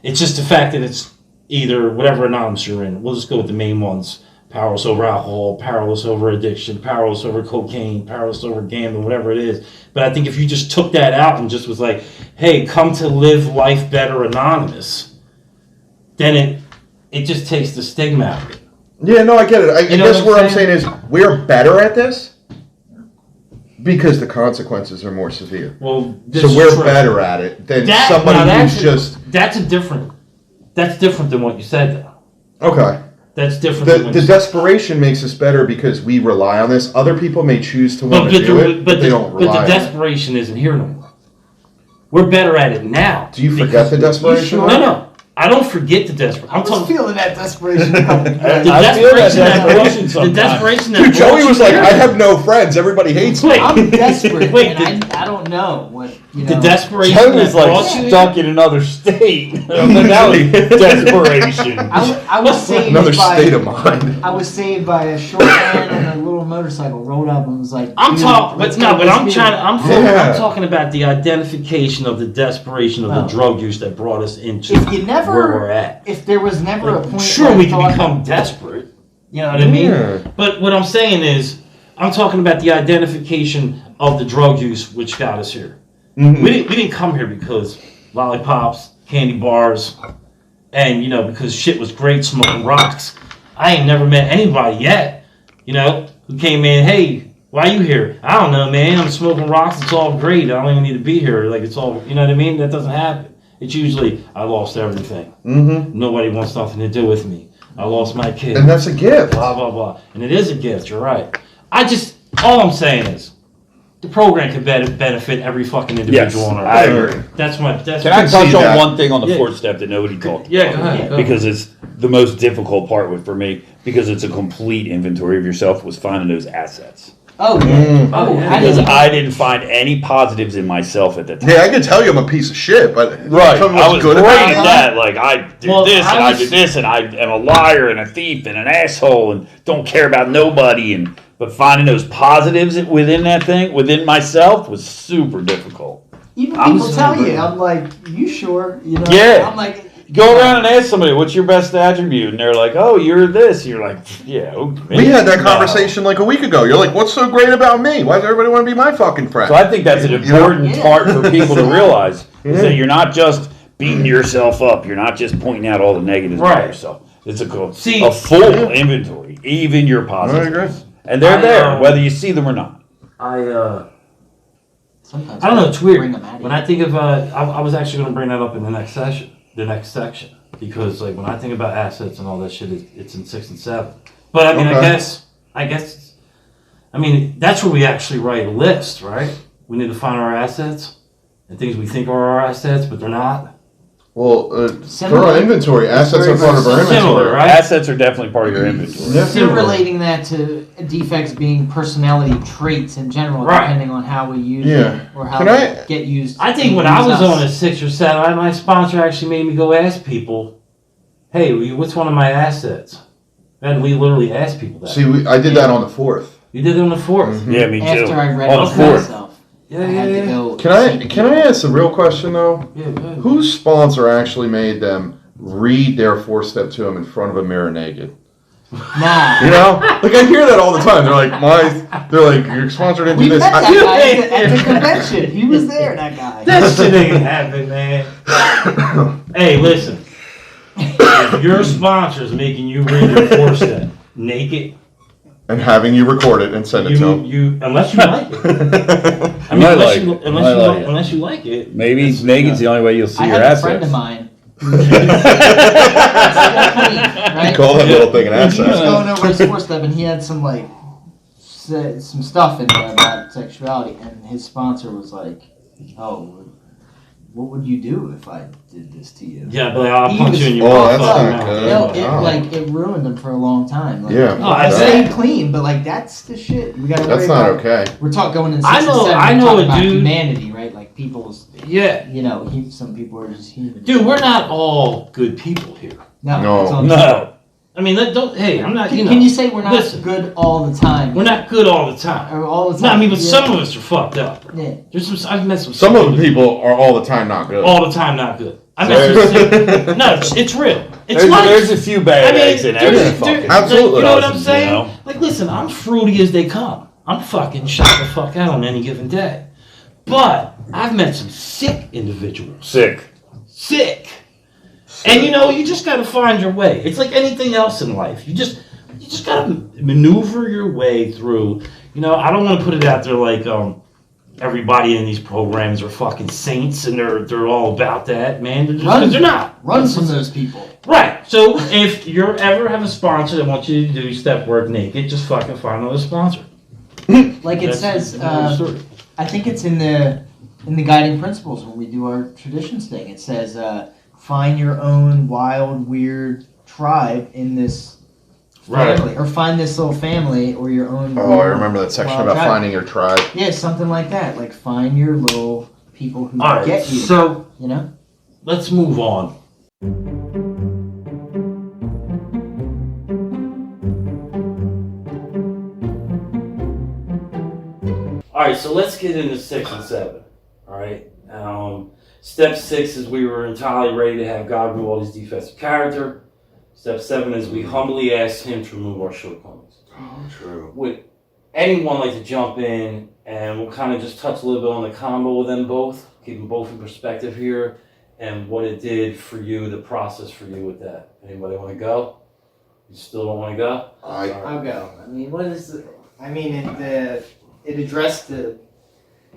C: It's just the fact that it's either whatever anonymous you're in. We'll just go with the main ones. Powerless over alcohol, powerless over addiction, powerless over cocaine, powerless over gambling, whatever it is. But I think if you just took that out and just was like, hey, come to Live Life Better Anonymous, then it just takes the stigma out of it.
A: Yeah, no, I get it. I guess what I'm saying is we're better at this because the consequences are more severe.
C: Well,
A: so we're better at it than somebody who's just...
C: That's different than what you said, though.
A: Okay.
C: That's different.
A: The desperation makes us better because we rely on this. Other people may choose to want to do it, but they don't rely on it.
C: But the desperation isn't here no more. We're better at it now.
A: Do you forget the desperation?
C: No. I don't forget the desperation.
D: I'm feeling that desperation.
C: The desperation that
A: Dude, Joey was like, I have no friends. Everybody hates me.
D: I'm desperate. And I don't know what,
C: The desperation
B: Joey was like stuck in another state. That was desperation.
D: I was saved
A: another state of mind.
D: I was saved by a short man on a little motorcycle, rolled up and was like,
C: I'm talking about the identification of the desperation of the drug use that brought us into where we're at.
D: If there was never a point,
C: sure, we can become desperate. You know what I mean?
A: Yeah.
C: But what I'm saying is, I'm talking about the identification of the drug use which got us here. Mm-hmm. We didn't come here because lollipops, candy bars, and because shit was great, smoking rocks. I ain't never met anybody yet, who came in, hey, why you here? I don't know, man. I'm smoking rocks. It's all great. I don't even need to be here. Like, it's all, you know what I mean? That doesn't happen. It's usually, I lost everything. Mm-hmm. Nobody wants nothing to do with me. I lost my kid.
A: And that's a gift.
C: Blah, blah, blah. And it is a gift. You're right. All I'm saying is, the program could benefit every fucking individual on our
B: I agree.
C: Can
B: I touch on one thing on the fourth step that nobody talked about?
C: Yeah, go ahead.
B: Because it's the most difficult part for me, because it's a complete inventory of yourself, was finding those assets.
D: Oh, yeah.
B: Because I didn't find any positives in myself at the time.
A: Yeah, I can tell you I'm a piece of shit, but
B: I was great at that. Like, I did this, and I am a liar and a thief and an asshole and don't care about nobody. But finding those positives within that thing, within myself, was super difficult.
D: Even people tell you, I'm like, you sure?
B: Yeah.
D: I'm like...
B: Go around and ask somebody, what's your best attribute? And they're like, oh, you're this. You're like, yeah. Okay.
A: We had that conversation like a week ago. You're like, what's so great about me? Why does everybody want to be my fucking friend?
B: So I think that's an important part for people to realize, is that you're not just beating yourself up. You're not just pointing out all the negatives about yourself. It's a full inventory, even your positives.
A: I agree.
B: And they're there, whether you see them or not.
C: I don't know, it's weird. When I think of, I was actually going to bring that up in the next section, because like when I think about assets and all that shit, it's in 6 and 7. But I mean, I guess I guess, I mean, that's where we actually write a list, right? We need to find our assets and things we think are our assets, but they're not.
A: Well, for
D: Similar.
A: our inventory, assets are part of our
C: Similar,
A: inventory.
C: right?
B: Assets are definitely part of your inventory.
A: Yeah.
D: Still relating that to defects being personality traits in general,
C: Right.
D: depending on how we use
A: Yeah.
D: it or how
A: Can
D: they
A: I-
D: get used.
C: I think
D: to
C: when I
D: use
C: was
D: us.
C: on a 6 or 7, my sponsor actually made me go ask people, hey, what's one of my assets? And we literally asked people that.
A: See, I did that on the 4th.
C: You did it on the 4th.
B: Yeah, me too.
D: After I read
B: On
D: it
B: the
D: for
B: 4th.
D: myself,
C: Yeah,
D: I had
C: yeah,
D: to go.
A: Can I ask the real question though?
C: Yeah, good.
A: Whose sponsor actually made them read their 4-step to them in front of a mirror naked?
D: Nah.
A: You know, like I hear that all the time. They're like, your sponsor didn't do
D: We
A: this.
D: met that guy at the convention. He was there, that guy.
C: That shit ain't happen, man. Hey, listen. If your sponsor's making you read your 4-step naked,
A: And having you record it and send it to them.
C: you unless you like it.
B: I might like it.
C: Unless you like it.
B: Maybe
C: That's-
B: naked's the only way you'll see
D: I
B: your
D: had a
B: assets.
D: friend of mine.
A: You
D: Right?
A: call that little thing an
D: He was
A: asset.
D: going over his 4-step and he had some like some stuff in there about sexuality, and his sponsor was like, "Oh, what would you do if I did this to you?"
C: Yeah, but I'll
D: He
C: punch
D: was
C: you in your
A: Oh, that's
C: fucking
A: not
C: mouth.
A: good.
D: No, it
A: Wow.
D: like it ruined him for a long time. Like,
A: Yeah.
C: Oh, I
D: he
C: bet.
D: stayed clean, but like that's the shit. We gotta.
A: That's
D: worry
A: not
D: about.
A: okay.
D: We're going in 6
C: I
D: and
C: know-
D: 7.
C: I
D: we're
C: know
D: talking
C: a
D: about
C: dude-
D: humanity, right? Like people's.
C: Yeah.
D: You know, some people are just human.
C: Dude, we're not all good people here.
D: No.
A: No.
D: that's all-
B: No.
C: I mean, hey, I'm not,
D: Can you say we're not
C: listen.
D: good all the time?
C: We're not good all the time.
D: Or all the
C: No,
D: time.
C: I mean, but
D: Yeah.
C: some of us are fucked up.
D: Yeah.
C: There's I've met some.
A: Some of the people are all the time not good.
C: all the time not good. I met some. No, it's real. It's life.
B: There's a few bad eggs in every fucking.
A: Absolutely.
C: You know what I'm
B: dozen,
C: saying?
B: you know?
C: Like, listen, I'm fruity as they come. I'm fucking shut the fuck out on any given day. But I've met some sick individuals.
B: Sick.
C: Sick. And you know, you just gotta find your way. It's like anything else in life. You just gotta maneuver your way through. You know, I don't want to put it out there like everybody in these programs are fucking saints and they're all about that, man. They're, just, 'cause they're not.
D: Run from those people.
C: Right. So if you ever have a sponsor that wants you to do step work naked, just fucking find another sponsor.
D: Like it
C: That's
D: says,
C: the story.
D: I think it's in the guiding principles when we do our traditions thing. It says, find your own wild, weird tribe in this family, or find this little family or your own.
A: Oh, I remember that section
D: wild
A: about
D: tribe.
A: finding your tribe.
D: Yeah, something like that. Like find your little people who
C: All right.
D: get you.
C: So
D: You know.
C: let's move on. All right, so let's get into 6 and 7. All right. Step 6 is we were entirely ready to have God remove all these defects of character. Step 7 is we humbly ask Him to remove our shortcomings.
A: Oh, true.
C: Would anyone like to jump in and we'll kind of just touch a little bit on the combo with them both, keep them both in perspective here, and what it did for you, the process for you with that. Anybody want to go? You still don't want to go?
D: I'll go. I mean, what is the? I mean, it addressed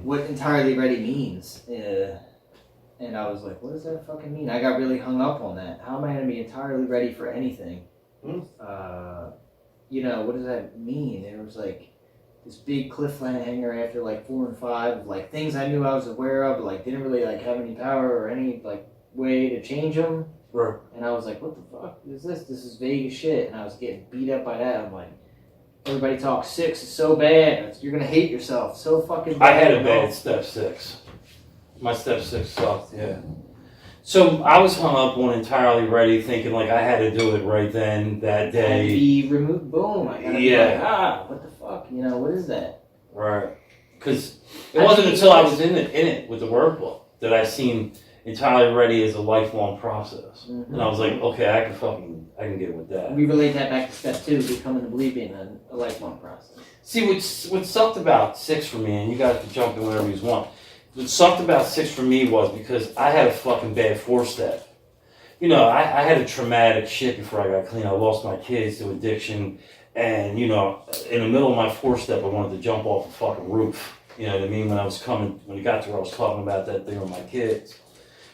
D: what entirely ready means, and I was like, what does that fucking mean? I got really hung up on that. How am I going to be entirely ready for anything? You know, what does that mean? It was like this big cliffhanger after like 4 and 5, of, like things I knew I was aware of, but like didn't really like have any power or any like way to change them.
C: Right.
D: And I was like, what the fuck is this? This is vague as shit. And I was getting beat up by that. I'm like, everybody talks 6 is so bad. You're going to hate yourself. So fucking bad.
C: I had a bad step 6. My step 6 sucked, yeah. So I was hung up on entirely ready, thinking like I had to do it right then, that day.
D: Be removed. Boom. I gotta be like, what the fuck? You know, what is that?
C: Right. Because it wasn't until I was in it with the workbook that I seen entirely ready as a lifelong process.
D: Mm-hmm.
C: And I was like, okay, I can get with that.
D: We relate that back to step 2, becoming a believer in a lifelong process.
C: See, what sucked about 6 for me, and you guys can jump in whenever you want. What sucked about 6 for me was because I had a fucking bad 4-step. You know, I had a traumatic shit before I got clean. I lost my kids to addiction, and you know, in the middle of my 4-step, I wanted to jump off the fucking roof. You know what I mean? When it got to where I was talking about that thing with my kids.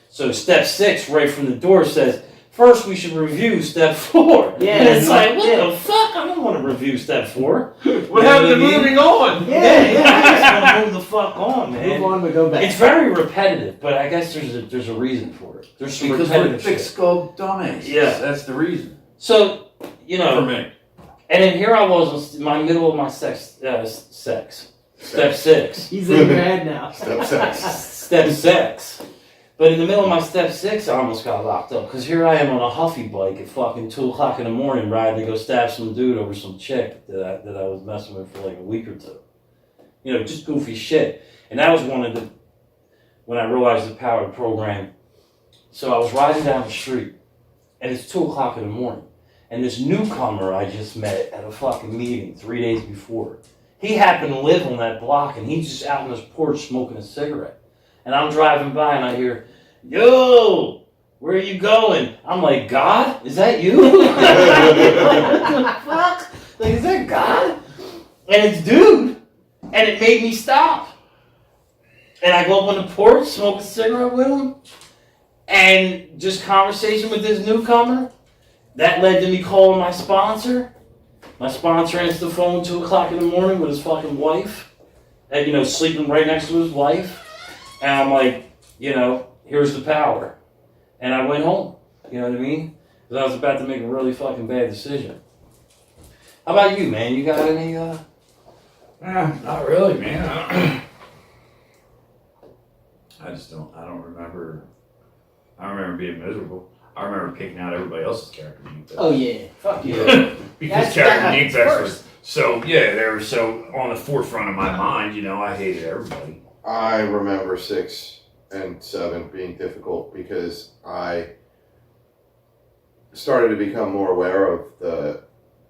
C: So step 6, right from the door, says, first we should review step 4.
D: Yeah,
C: and it's like, what the fuck? fuck? I don't want to review step 4.
B: What happened to moving on?
C: Yeah, I just want to move the fuck on, man.
D: Move on, but go back.
C: It's very repetitive, but I guess there's a reason for it. There's some
B: Because
C: repetitive
B: we're thick
C: shit.
B: skulled dumbass.
C: Yeah.
B: That's the reason.
C: So, you know.
B: For me.
C: And then here I was in my middle of my step 6.
D: He's in your head now.
A: Step 6.
C: Step 6. But in the middle of my step 6, I almost got locked up. Because here I am on a Huffy bike at fucking 2 o'clock in the morning riding to go stab some dude over some chick that I was messing with for like a week or 2. You know, just goofy shit. And that was when I realized the power of the program. So I was riding down the street, and it's 2 o'clock in the morning. And this newcomer I just met at a fucking meeting 3 days before, he happened to live on that block, and he's just out on his porch smoking a cigarette. And I'm driving by, and I hear, "Yo, where are you going?" I'm like, "God? Is that you?" What the fuck? Like, is that God? And it's dude. And it made me stop. And I go up on the porch, smoke a cigarette with him, and just conversation with this newcomer. That led to me calling my sponsor. My sponsor answers the phone 2 o'clock in the morning with his fucking wife. And, you know, sleeping right next to his wife. And I'm like, you know, here's the power. And I went home. You know what I mean? Because I was about to make a really fucking bad decision. How about you, man? You got any,
B: Not really, man. I don't remember. I remember being miserable. I remember picking out everybody else's character defects.
D: Oh yeah.
C: fuck yeah.
B: Because character defects were so, yeah, they were so on the forefront of my mind, you know, I hated everybody.
A: I remember 6 and 7 being difficult because I started to become more aware of the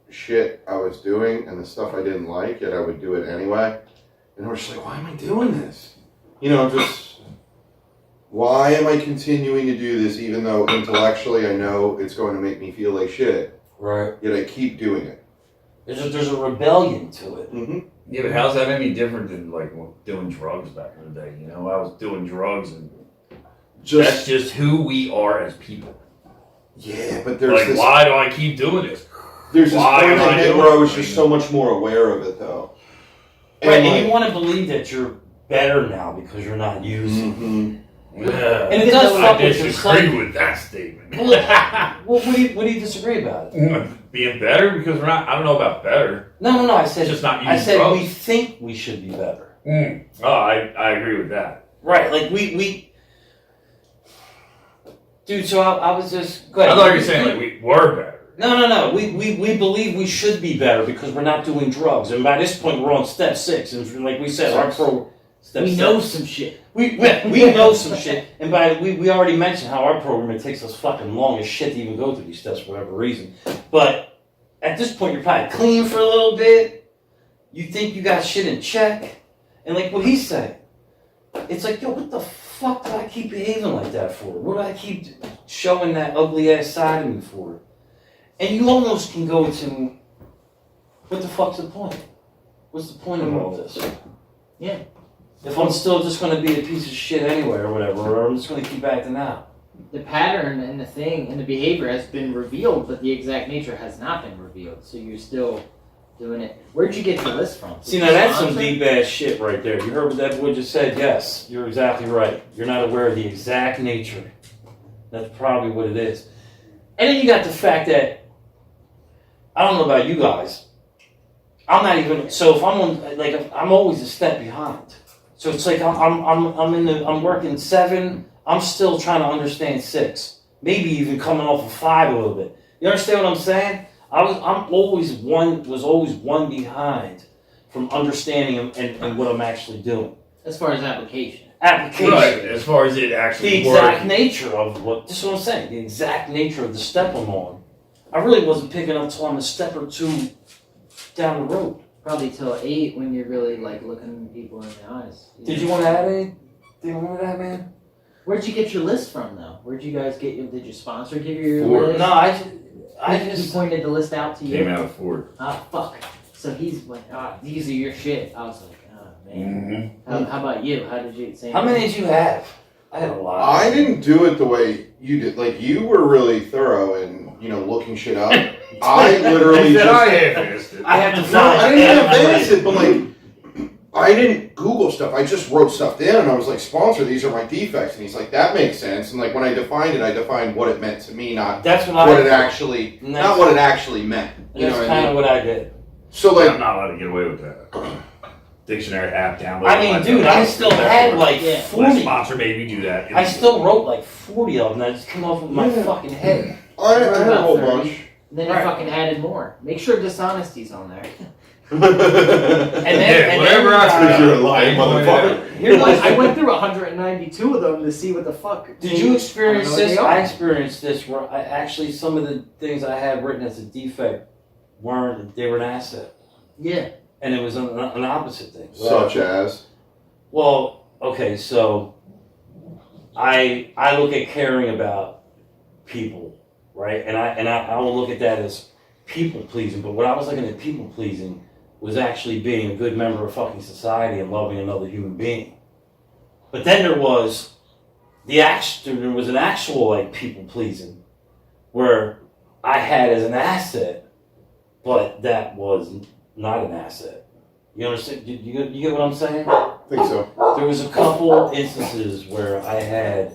A: shit I was doing and the stuff I didn't like, yet I would do it anyway. And I was just like, why am I doing this? You know, just, why am I continuing to do this even though intellectually I know it's going to make me feel like shit?
C: Right.
A: Yet I keep doing it.
C: There's a rebellion to it.
A: Mm-hmm.
B: Yeah, but how's that any different than like doing drugs back in the day? You know, I was doing drugs and that's just who we are as people.
A: Yeah, but there's
B: like,
A: this,
B: why do I keep doing this?
A: there's this
B: Why
A: point
B: am
A: I
B: I
A: hit
B: doing
A: where I was
B: it?
A: just so much more aware of it though.
C: Right, and
A: like,
C: you want to believe that you're better now because you're not using.
A: mm-hmm.
B: Yeah.
C: And it does
B: I
C: fuck with your
B: disagree
C: psyche.
B: with that statement.
C: Well, what do you disagree about it?
B: Being better because we're not. I don't know about better.
C: No. I said
B: Just not
C: I
B: using
C: said
B: drugs.
C: we think we should be better.
B: Oh, I agree with that.
C: Right, like we. Dude, so I was just. Go ahead.
B: I thought you were saying like we were better.
C: No. We believe we should be better because we're not doing drugs, and by this point we're on step 6, and like we said, our pro. Step
D: We
C: 6.
D: know some shit.
C: We know some shit, and we already mentioned how our program, it takes us fucking long as shit to even go through these steps for whatever reason. But at this point, you're probably clean for a little bit. You think you got shit in check, and like what he said, it's like, yo, what the fuck do I keep behaving like that for? What do I keep showing that ugly ass side of me for? And you almost can go to, what the fuck's the point? What's the point of all this?
D: Yeah.
C: If I'm still just going to be a piece of shit anyway or whatever, or I'm just going to keep acting out.
D: The pattern and the thing and the behavior has been revealed, but the exact nature has not been revealed. So you're still doing it. Where'd you get the list from?
C: See, now that's some deep ass shit right there. You heard what that boy just said? Yes, you're exactly right. You're not aware of the exact nature. That's probably what it is. And then you got the fact that, I don't know about you guys, I'm not even, so if I'm on, like, I'm always a step behind. So it's like I'm working 7. I'm still trying to understand 6. Maybe even coming off of 5 a little bit. You understand what I'm saying? was always one behind from understanding and what I'm actually doing.
D: As far as application.
B: Right. As far as it actually
C: the exact nature of what. This is what I'm saying. The exact nature of the step I'm on. I really wasn't picking up till I'm a step or 2 down the road.
D: Probably till 8 when you're really like looking people in the eyes.
C: Did you want to add anything on that, man?
D: Where'd you get your list from, though? Where'd you guys get your? Did your sponsor give you your
B: 4.
D: list?
C: No, I
D: He
C: just
D: pointed the list out to you.
B: Came out of 4.
D: Ah, fuck. So he's like, these are your shit. I was like, oh man.
B: Mm-hmm.
D: How about you? How did you say?
C: How many did you have? I had a lot.
A: I didn't do it the way you did. Like, you were really thorough in looking shit up. I literally just...
B: I half-assed it.
C: I have to
A: No,
C: find
A: I didn't advance it, but like, I didn't Google stuff. I just wrote stuff down, and I was like, sponsor, these are my defects. And he's like, that makes sense. And like, when I defined it, I defined what it meant to me, not
C: That's what
A: what
C: I
A: it actually,
C: And
A: not what it actually meant. You know
C: That's
A: what I
C: kind
A: mean?
C: of what I did.
A: So
B: I'm
A: like,
B: not allowed to get away with that. Dictionary app download.
C: I mean, dude, I still had like
D: Yeah.
C: 40.
B: Sponsor made me do that.
C: I still wrote like 40 of them that just came off of my
A: Yeah.
C: fucking head.
A: I had a
D: About
A: whole
D: 30.
A: bunch.
D: Then you
C: Right.
D: fucking added more. Make sure dishonesty's on there.
C: And then,
B: whatever I
A: Because
B: said.
A: you're a lying motherfucker.
C: Here's
D: I went through 192 of them to see what the fuck.
C: Did you experience
D: I don't know what
C: this?
D: they are.
C: I experienced this where I actually, some of the things I had written as a defect they were an asset.
D: Yeah.
C: And it was an opposite thing.
A: Such as?
C: Well, okay, so I look at caring about people, right? And I will look at that as people pleasing. But what I was looking at people pleasing was actually being a good member of fucking society and loving another human being. But then there was an actual like people pleasing where I had as an asset, but that was not an asset. You understand? You get what I'm saying?
A: I think so.
C: There was a couple instances where I had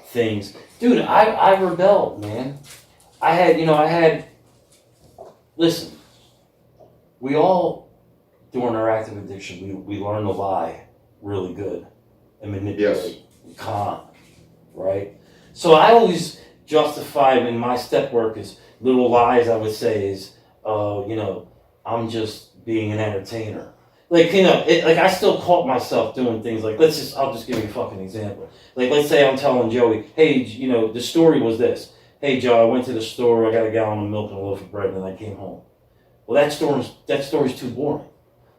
C: things. Dude, I rebelled, man. Listen, we all, during our active addiction, we learn to lie really good and manipulate, con, right? So I always justify in my step work as little lies I would say is, I'm just being an entertainer. Like, I still caught myself doing things like, I'll just give you a fucking example. Like, let's say I'm telling Joey, hey, the story was this. Hey, Joe, I went to the store, I got a gallon of milk and a loaf of bread, and then I came home. Well, that story's too boring.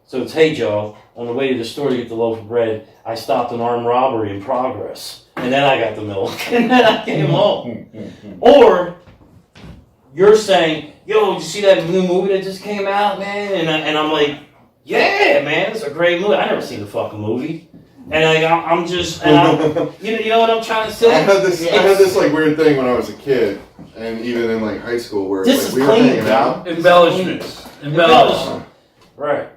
C: So it's, hey, Joe, on the way to the store to get the loaf of bread, I stopped an armed robbery in progress. And then I got the milk, and then I came home. Or you're saying, yo, did you see that new movie that just came out, man? And I'm like, yeah, man, it's a great movie. I never seen the fucking movie. And I'm just, you know what I'm trying to say?
A: I had this like weird thing when I was a kid, and even in like high school where
C: This
A: like,
C: is
A: we were
C: clean,
A: hanging out.
B: Embellishments. Embellishments.
C: Right.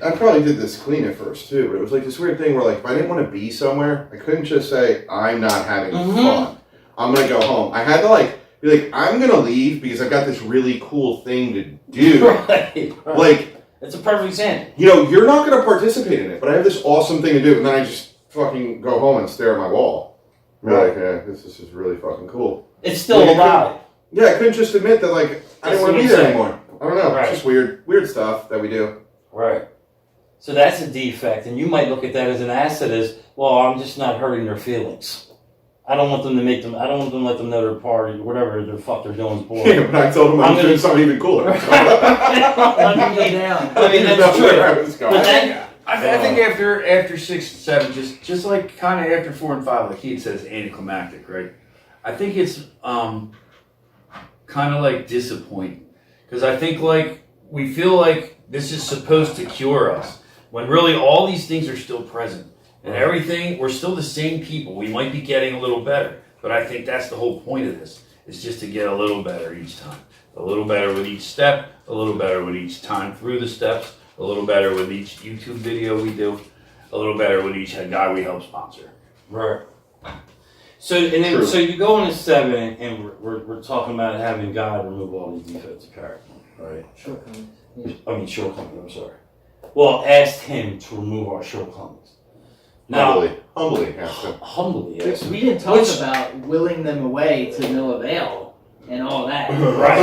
A: I probably did this clean at first too, but it was like this weird thing where like if I didn't want to be somewhere, I couldn't just say I'm not having fun. I'm gonna go home. I had to be like I'm gonna leave because I've got this really cool thing to do.
C: Right.
A: Like
C: it's a perfect example.
A: you're not gonna participate in it, but I have this awesome thing to do, and then I just fucking go home and stare at my wall.
C: Right.
A: Like, yeah, this is really fucking cool.
C: It's still a lie.
A: Yeah, I couldn't just admit that like I didn't want to be there anymore. I don't know.
C: Right.
A: It's just weird stuff that we do.
C: Right. So that's a defect, and you might look at that as an asset as, well, I'm just not hurting their feelings. I don't want them to I don't want them to let them know their party, whatever the fuck they're doing is boring.
A: Yeah, but I told him I was doing something even cooler.
D: Down.
C: I mean, that's true.
A: Where I was going.
C: But then,
B: I think after 6 and 7, just like kind of after 4 and 5, like he says, anticlimactic, right? I think it's kind of like disappointing because I think like we feel like this is supposed to cure us when really all these things are still present and everything. We're still the same people. We might be getting a little better, but I think that's the whole point of this. Is just to get a little better each time, a little better with each step, a little better with each time through the steps. A little better with each YouTube video we do. A little better with each guy we help sponsor.
C: right. So you go into 7, and we're talking about having God remove all these defects of character, right? Shortcomings. I'm sorry. Well, asked Him to remove our shortcomings. Now,
A: Humbly, have to.
C: humbly, yes.
D: We didn't talk about willing them away to no avail and all that.
C: Right.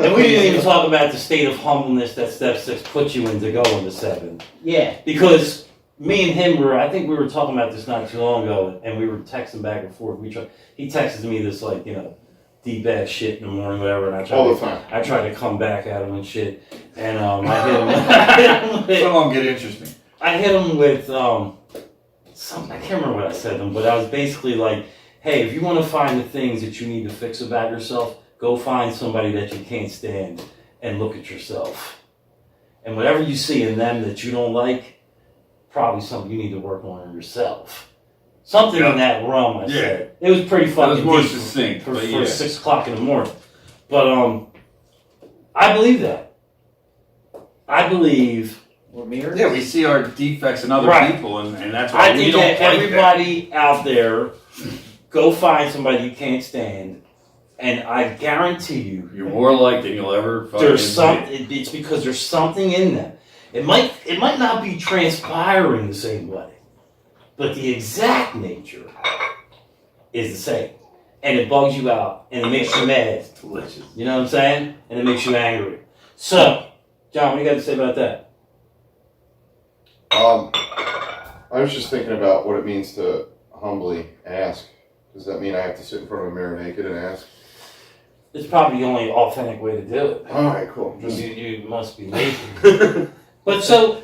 C: And we didn't even talk about the state of humbleness that step 6 puts you in to go into 7.
D: Yeah.
C: Because me and him I think we were talking about this not too long ago, and we were texting back and forth. He texted me this deep ass shit in the morning, whatever, and I tried to come back at him and shit, and I hit him.
B: Some of them get interesting.
C: I hit him with something. I can't remember what I said to him, but I was basically like, hey, if you want to find the things that you need to fix about yourself, go find somebody that you can't stand and look at yourself. And whatever you see in them that you don't like, probably something you need to work on in yourself. Something in that realm, I said. It was pretty fucking
B: That was more
C: deep
B: succinct,
C: for
B: but yeah.
C: 6 o'clock in the morning. But I believe that. I believe.
D: Or mirrors?
B: Yeah, we see our defects in other
C: Right.
B: people, and that's why
C: I
B: we
C: think
B: don't
C: that
B: like
C: everybody out there, go find somebody you can't stand, and I guarantee you,
B: that. You're more liked than you'll ever fucking
C: there's some.
B: be.
C: It's because there's something in them. It might not be transpiring the same way, but the exact nature is the same, and it bugs you out, and it makes you mad.
B: Delicious.
C: You know what I'm saying? And it makes you angry. So, John, what do you got to say about that?
A: I was just thinking about what it means to humbly ask. Does that mean I have to sit in front of a mirror naked and ask?
C: It's probably the only authentic way to do it.
A: All right, cool.
C: You must be naked. But so,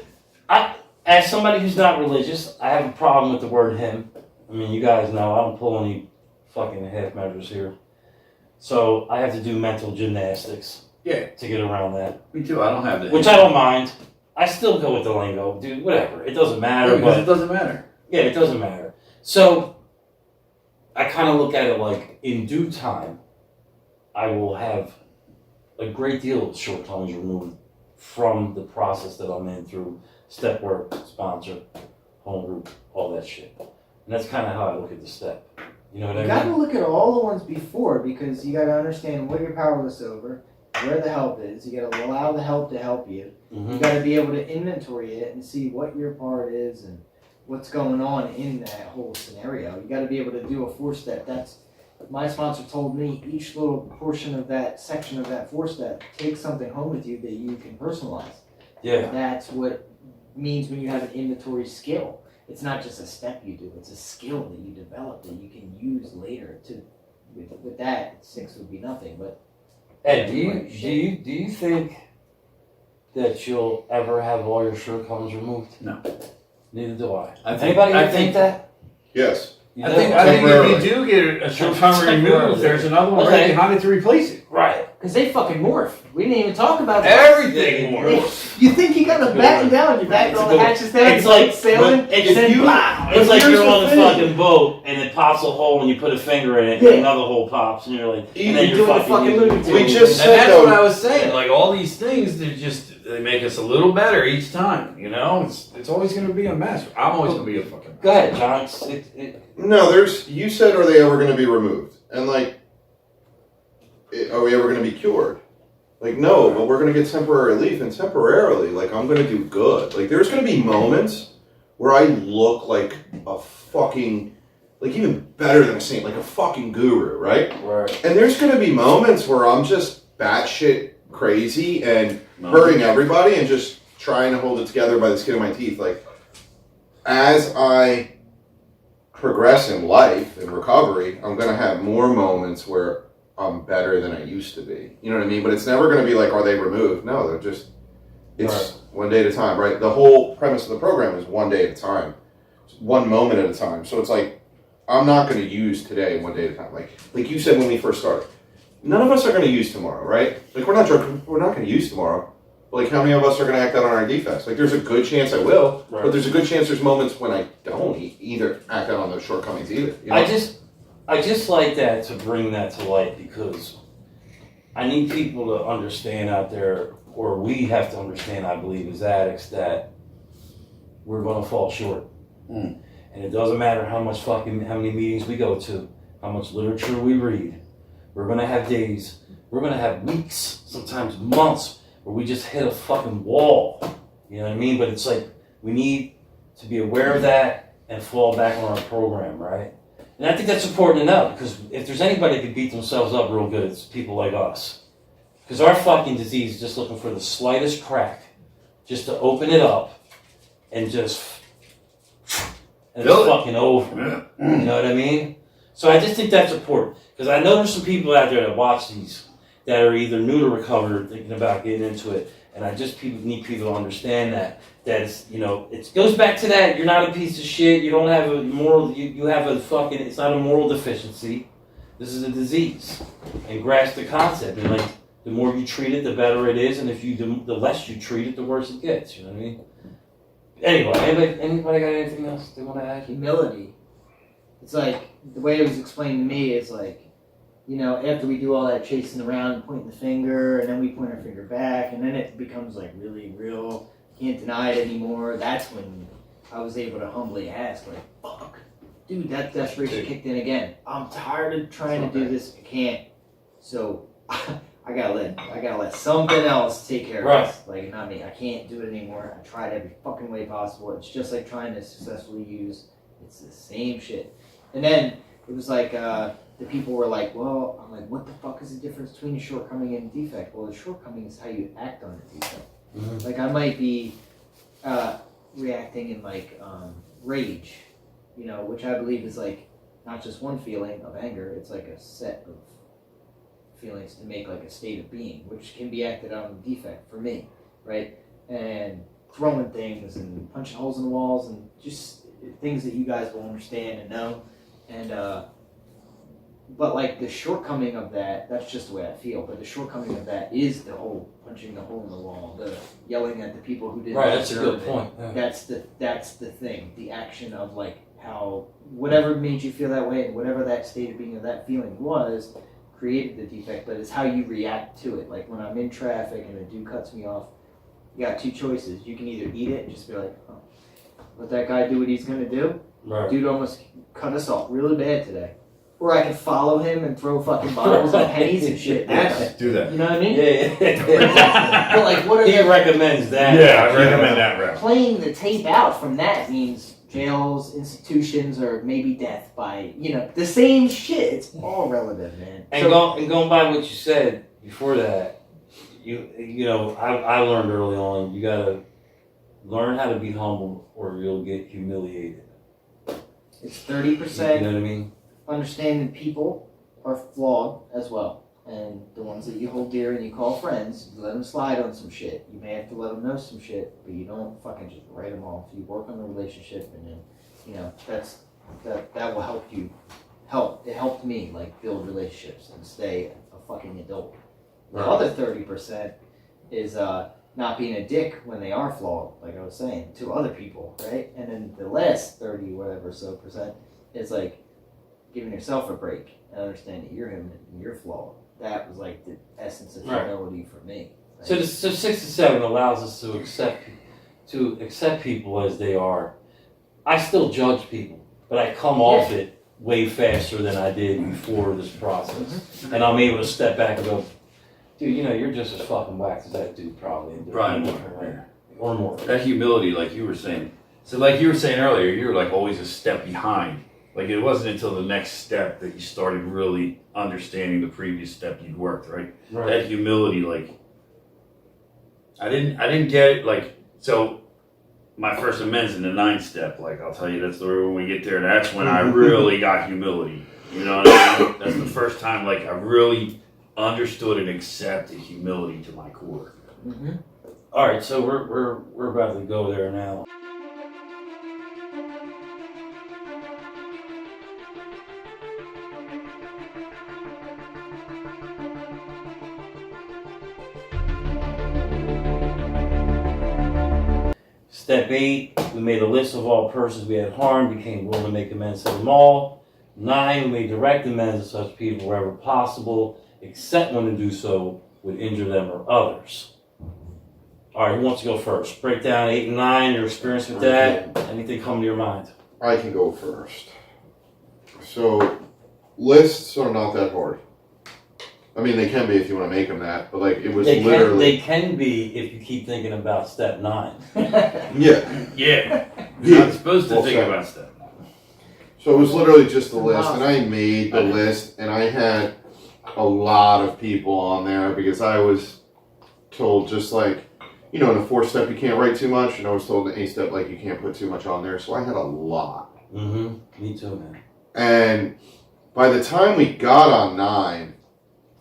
C: as somebody who's not religious, I have a problem with the word him. I mean, you guys know I don't pull any fucking half measures here. So I have to do mental gymnastics.
B: Yeah.
C: To get around that.
B: Me too. I don't have that.
C: Which I don't mind. I still go with the lingo, dude. Whatever. It doesn't matter.
B: because
C: But
B: it doesn't matter.
C: yeah, it doesn't matter. So I kind of look at it like in due time, I will have a great deal of shortcomings removed from the process that I'm in through step work, sponsor, home group, all that shit. And that's kind of how I look at the step. You know what I
E: You
C: mean?
E: gotta look at all the ones before because you gotta understand what you're powerless over, where the help is. You gotta allow the help to help you.
C: Mm-hmm.
E: You gotta be able to inventory it and see what your part is and what's going on in that whole scenario. You gotta be able to do a 4-step. That's my sponsor told me each little portion of that section of that 4-step, take something home with you that you can personalize.
C: Yeah.
E: That's what means when you have an inventory skill. It's not just a step you do, it's a skill that you develop that you can use later to with that 6 would be nothing, but
C: Ed, do you think that you'll ever have all your shortcomings removed?
B: No.
C: Neither do I.
B: I think-
C: Anybody
B: I
C: think
B: think-
C: that?
A: Yes.
C: You
B: I
C: do?
B: think if you do get a shortcoming removed, there's another one
C: Okay.
B: right behind it to replace it.
C: Right.
E: because they fucking morph. We didn't even talk about that.
B: Everything more.
E: You think you gotta batten down, you batten all the hatches down,
C: It's like
E: sailing,
C: it's
E: then
C: you.
E: blah.
C: It's like
E: Here's
C: you're on
E: the
C: a
E: thing.
C: fucking boat and it pops a hole and you put a finger in it
E: Yeah.
C: and another hole pops and you're like, and then
E: You're
C: you're
E: doing the fucking
C: using-
E: Looney Tunes.
A: We just
B: And
A: said
B: that's
A: though.
B: what I was saying. Like all these things, they make us a little better each time. You know, it's always going to be a mess. I'm always going to be a fucking.
C: Go ahead, John.
A: No, you said, are they ever going to be removed? And like, are we ever going to be cured? Like, no, but we're going to get temporary relief, and temporarily, like, I'm going to do good. Like, there's going to be moments where I look like a fucking, like, even better than a saint, like a fucking guru, right?
C: Right.
A: And there's going to be moments where I'm just batshit crazy and hurting everybody and just trying to hold it together by the skin of my teeth. Like, as I progress in life and recovery, I'm going to have more moments where I'm better than I used to be. You know what I mean? But it's never going to be like, are they removed? No, they're just, it's one day at a time, right? The whole premise of the program is one day at a time. One moment at a time. So it's like, I'm not going to use today one day at a time. Like you said when we first started, none of us are going to use tomorrow, right? Like we're not going to use tomorrow. Like how many of us are going to act out on our defects? Like there's a good chance I will, but there's a good chance there's moments when I don't either act out on those shortcomings either. You know?
C: I just like that to bring that to light because I need people to understand out there, or we have to understand, I believe, as addicts, that we're going to fall short. And it doesn't matter how many meetings we go to, how much literature we read. We're going to have days, we're going to have weeks, sometimes months, where we just hit a fucking wall. You know what I mean? But it's like we need to be aware of that and fall back on our program, right? And I think that's important to know, because if there's anybody that can beat themselves up real good, it's people like us. Because our fucking disease is just looking for the slightest crack, just to open it up, and and it's fucking over. You know what I mean? So I just think that's important, because I know there's some people out there that watch these that are either new to recovery or thinking about getting into it, and I just need people to understand that it's, you know, it goes back to that, you're not a piece of shit, you don't have a moral, you have a fucking, it's not a moral deficiency, this is a disease, and grasp the concept, and like, the more you treat it, the better it is, and the less you treat it, the worse it gets, you know what I mean? Anyway, anybody got anything else they want to add?
E: humility. It's like the way it was explained to me is like you know, after we do all that chasing around and pointing the finger, and then we point our finger back, and then it becomes like really real, can't deny it anymore. That's when I was able to humbly ask, like, fuck, dude, that desperation kicked in again. I'm tired of trying to do this. I can't. So I gotta let something else take care of this. Like, not me. I can't do it anymore. I tried every fucking way possible. It's just like trying to successfully use. It's the same shit. And then it was like the people were like, well, I'm like, what the fuck is the difference between a shortcoming and a defect? Well, the shortcoming is how you act on the defect. Mm-hmm. Like, I might be reacting in like rage, you know, which I believe is like not just one feeling of anger. It's like a set of feelings to make like a state of being, which can be acted out on defect for me, right? And throwing things and punching holes in the walls and just things that you guys will understand and know. And but like the shortcoming of that's just the way I feel. But the shortcoming of that is the whole punching the hole in the wall, the yelling at the people who didn't.
C: Right, that's a good point.
E: Yeah. That's the thing. The action of like how whatever made you feel that way and whatever that state of being of that feeling was created the defect. But it's how you react to it. Like when I'm in traffic and a dude cuts me off, you got two choices. You can either eat it and just be like, oh, let that guy do what he's gonna do. Right. Dude almost cut us off really bad today. Or I could follow him and throw fucking bottles and pennies and shit. That's,
B: do that.
E: You know what I mean?
C: Yeah.
E: But like, what are
C: he recommends that.
B: Yeah, I recommend that route.
E: Playing the tape out from that means jails, institutions, or maybe death by, you know, the same shit. It's all relative, man.
C: And going by what you said before that, you know, I learned early on, you gotta learn how to be humble or you'll get humiliated.
E: It's 30%.
C: You know what I mean?
E: Understanding people are flawed as well, and the ones that you hold dear and you call friends, you let them slide on some shit. You may have to let them know some shit, but you don't fucking just write them off. You work on the relationship, and then, you know, that will help you. It helped me like build relationships and stay a fucking adult. The other 30% is not being a dick when they are flawed, like I was saying, to other people, right? And then the last 30 whatever so percent is like giving yourself a break and understand that you're human and you're flawed. That was like the essence of humility for me. Right?
C: So 6 to 7 allows us to accept people as they are. I still judge people, but I come off it way faster than I did before this process. Mm-hmm. And I'm able to step back and go, dude, you know, you're just as fucking whacked as that dude probably.
B: Brian,
C: or more.
B: That humility, like you were saying. So like you were saying earlier, you were like always a step behind. Like it wasn't until the next step that you started really understanding the previous step you'd worked, right? That humility, like I didn't get it. Like, so my first amends in the 9th step, like I'll tell you that story when we get there. That's when I really got humility. You know what I mean? That's the first time like I really understood and accepted humility to my core.
C: Mm-hmm. All right, so we're about to go there now. Step 8, we made a list of all persons we had harmed, became willing to make amends to them all. 9, we made direct amends to such people wherever possible, except when to do so would injure them or others. All right, who wants to go first? Break down 8 and 9, your experience with that. Anything come to your mind?
A: I can go first. So, lists are not that hard. I mean, they can be if you want to make them that, but like it was
C: They can be if you keep thinking about step 9.
A: Yeah.
B: You're not supposed to think about step 9.
A: So it was literally just the list, and I made the list, and I had a lot of people on there because I was told just like, you know, in the 4th step you can't write too much, and I was told in the 8th step like you can't put too much on there, so I had a lot.
C: Mm-hmm. Me too, man. And
A: by the time we got on 9,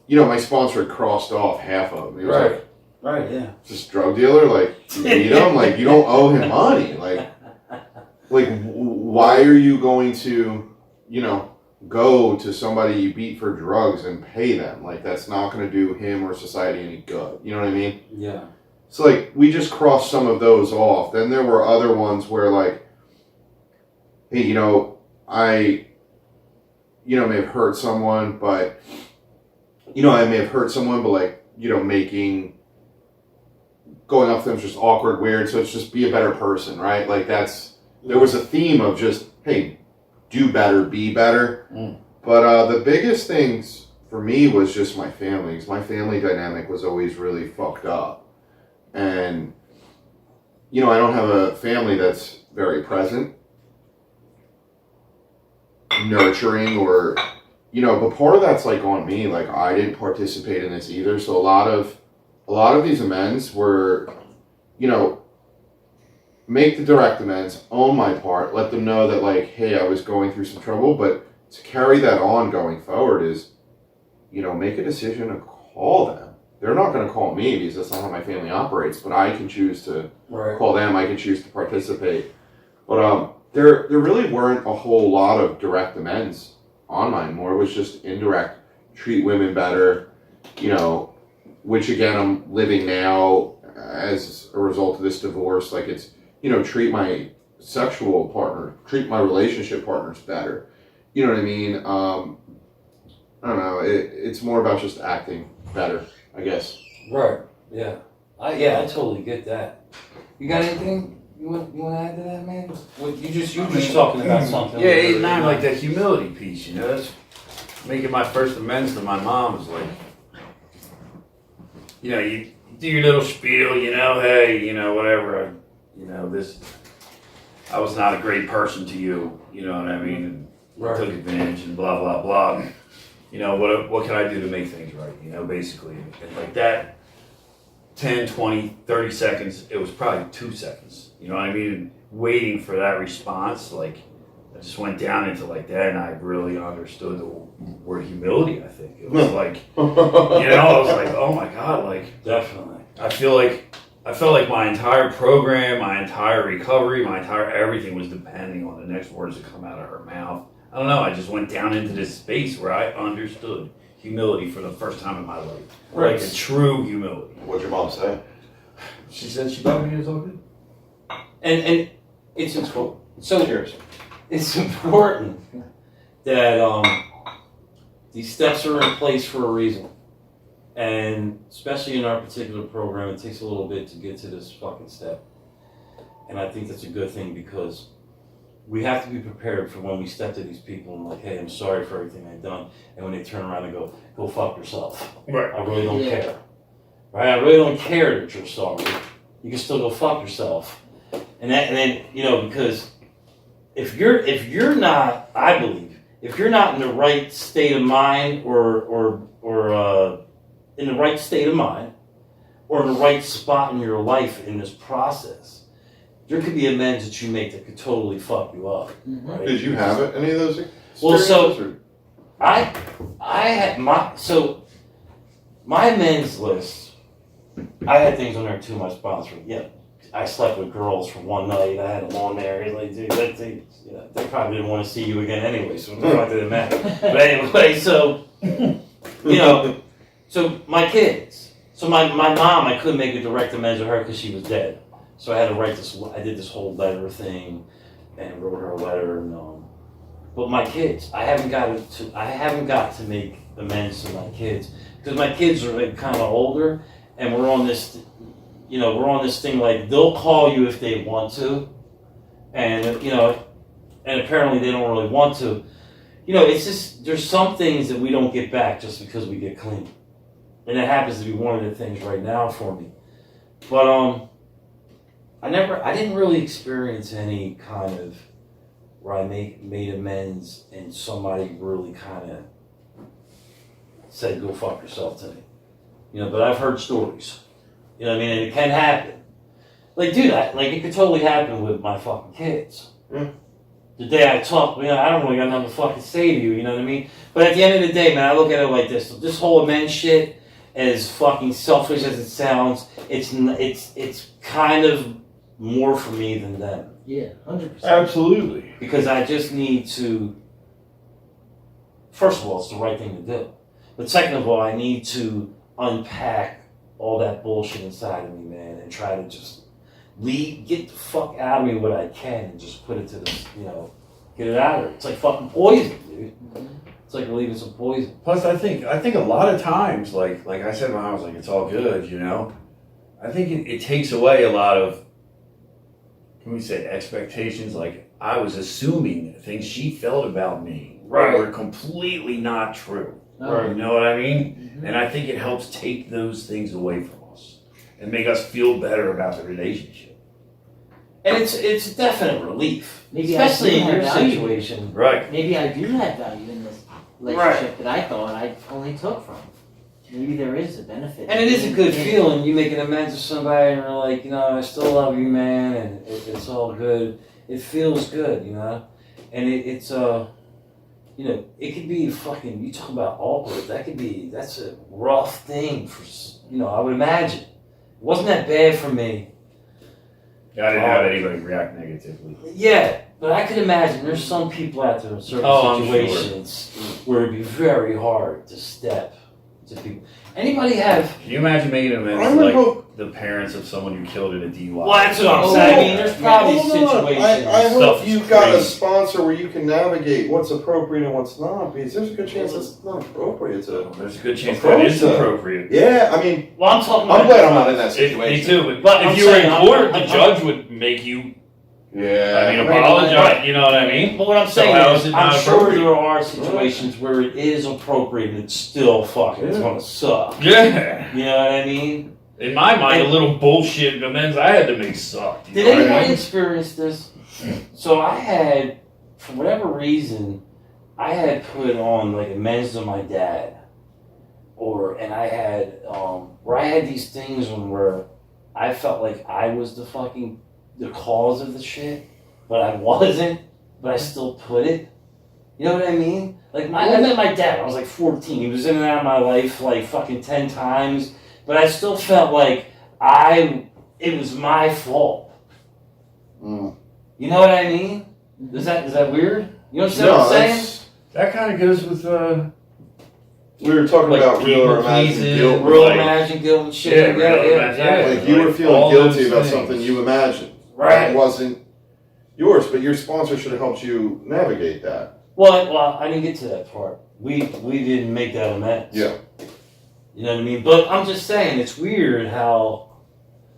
A: you know, my sponsor had crossed off half of them. He was
C: like, yeah.
A: Just drug dealer, like, you beat him, like, you don't owe him money. Like, why are you going to, you know, go to somebody you beat for drugs and pay them? Like, that's not going to do him or society any good. You know what I mean?
C: Yeah.
A: So, like, we just crossed some of those off. Then there were other ones where, like, hey, you know, I, you know, may have hurt someone, but you know, I may have hurt someone, but like, you know, going up to them is just awkward, weird. So it's just be a better person, right? Like there was a theme of just, hey, do better, be better. But the biggest things for me was just my family. 'Cause my family dynamic was always really fucked up. And, you know, I don't have a family that's very present, nurturing, or, you know, but part of that's like on me. Like I didn't participate in this either. So a lot of these amends were, you know, make the direct amends, own my part, let them know that like, hey, I was going through some trouble, but to carry that on going forward is, you know, make a decision to call them. They're not going to call me because that's not how my family operates, but I can choose to call them. I can choose to participate. But there really weren't a whole lot of direct amends on mine. More was just indirect, treat women better, you know, which again I'm living now as a result of this divorce. Like it's, you know, treat my sexual partner, treat my relationship partners better. You know what I mean? I don't know. It's more about just acting better, I guess.
F: Right. Yeah. I totally get that. You got anything you want to add to that, man? What, you just talking about something.
B: Yeah, 8 and 9, like that humility piece, you know, that's making my first amends to my mom is like, you know, you do your little spiel, you know, hey, you know, whatever, you know, I was not a great person to you, you know what I mean, and took advantage and blah, blah, blah. You know, what can I do to make things right, you know, basically. And like that, 10, 20, 30 seconds, it was probably 2 seconds, you know what I mean? And waiting for that response, like, I just went down into like that, and I really understood the word humility, I think. It was like, you know, I was like, oh my God, like,
C: Definitely.
B: I felt like my entire program, my entire recovery, my entire everything was depending on the next words to come out of her mouth. I don't know, I just went down into this space where I understood humility for the first time in my life. Like a true humility.
A: What'd your mom say?
B: She said she loved me as all good.
C: And it's important. So it's important that these steps are in place for a reason. And especially in our particular program, it takes a little bit to get to this fucking step. And I think that's a good thing because we have to be prepared for when we step to these people and like, hey, I'm sorry for everything I've done. And when they turn around and go fuck yourself.
B: Right.
C: I really don't care. Right? I really don't care that you're sorry. You can still go fuck yourself. And then, you know, because if you're not, I believe, if you're not in the right state of mind or in the right state of mind or in the right spot in your life in this process, there could be amends that you make that could totally fuck you up. Right?
A: Did you have any of those experiences?
C: Well, so I had my amends list. I had things on there too. My sponsor, I slept with girls for one night. I had them on there. Like, dude, they probably didn't want to see you again anyway. So what the fuck did it matter? But anyway, so you know, so my kids. So my mom, I couldn't make a direct amends with her because she was dead. So I had to write this. I did this whole letter thing, and wrote her a letter. And but my kids, I haven't got to make amends to my kids because my kids are like kind of older, and we're on this thing like they'll call you if they want to, and you know, and apparently they don't really want to. You know, it's just there's some things that we don't get back just because we get clean, and it happens to be one of the things right now for me. But I didn't really experience any kind of where I made amends and somebody really kind of said, go fuck yourself to me. You know, but I've heard stories. You know what I mean? And it can happen. Like, dude, it could totally happen with my fucking kids.
A: Yeah.
C: The day I talk, you know, I don't really got nothing to fucking say to you, you know what I mean? But at the end of the day, man, I look at it like this. This whole amends shit, as fucking selfish as it sounds, it's kind of more for me than them.
E: Yeah, 100%.
B: Absolutely.
C: Because I just need to, first of all, it's the right thing to do. But second of all, I need to unpack all that bullshit inside of me, man, and try to just get the fuck out of me what I can and just put it to the, you know, get it out of there. It's like fucking poison, dude.
F: It's like relieving some poison.
B: Plus, I think a lot of times, like I said when I was like, it's all good, you know. I think it takes away a lot of, can we say, expectations. Like I was assuming things she felt about me were completely not true.
F: Right.
B: You know what I mean? And I think it helps take those things away from us and make us feel better about the relationship.
F: And it's a definite relief,
D: Maybe
F: especially
D: I
F: in
D: do
F: your
D: have value.
F: situation.
B: Right.
D: Maybe I do have value in this relationship that I thought I only took from. Maybe there is a benefit.
F: And it is a good feeling. You make an amends to somebody and they're like, you know, I still love you, man, and it's all good. It feels good, you know? And it's you know, it could be fucking, you talk about awkward, that's a rough thing for, you know, I would imagine. It wasn't that bad for me.
B: I didn't have anybody react negatively.
F: Yeah, but I could imagine there's some people out there in certain
B: I'm
F: situations where it'd be very hard to step to people. Anybody have?
B: Can you imagine making amends to like the parents of someone you killed in a DUI?
F: Well, that's what I'm saying. I mean, there's probably situations.
G: I hope
B: Stuff
G: you've
B: is
G: got a
B: crazy.
G: sponsor where you can navigate what's appropriate and what's not, because there's a good chance it's not appropriate to.
B: There's a good chance that is appropriate.
G: Yeah, I mean,
F: Well, I'm talking.
A: I'm glad I'm not in that
B: Me
A: situation.
B: too.
F: But
B: If
F: I'm
B: you were in
F: saying,
B: court, the
F: I'm-
B: judge would make you,
A: Yeah.
B: I mean, apologize. You know what I mean?
F: But what I'm
B: So
F: saying
B: how
F: is,
B: is it
F: I'm
B: not
F: sure
B: appropriate?
F: there are situations where it is appropriate and it's still fucking, it's gonna suck.
B: Yeah.
F: You know what I mean?
B: In my mind, a little bullshit amends I had to make sucked. You
F: Did
B: know what I
F: anybody
B: mean?
F: experience this? So I had, for whatever reason, I had put on like amends to my dad, and I had where I had these things where I felt like I was the cause of the shit, but I wasn't, but I still put it. You know what I mean? Like I met my dad. I was like 14. He was in and out of my life like fucking 10 times, but I still felt like it was my fault.
G: Mm.
F: You know what I mean? Is that weird? You understand what I'm saying?
G: that's,
B: That kind of goes with,
G: we were talking
B: Like
G: about real or
B: people
G: imagined
B: pleasing,
G: guilt.
F: Real
B: like-
F: imagined guilt and shit.
B: Yeah, real imagined,
F: exactly.
G: Like you were
B: Like,
G: feeling
B: all
G: guilty
B: those
G: about
B: things.
G: something you imagined.
F: Right.
G: It wasn't yours, but your sponsor should have helped you navigate that.
F: Well, I didn't get to that part. We didn't make that amends.
G: Yeah.
F: You know what I mean? But I'm just saying, it's weird how.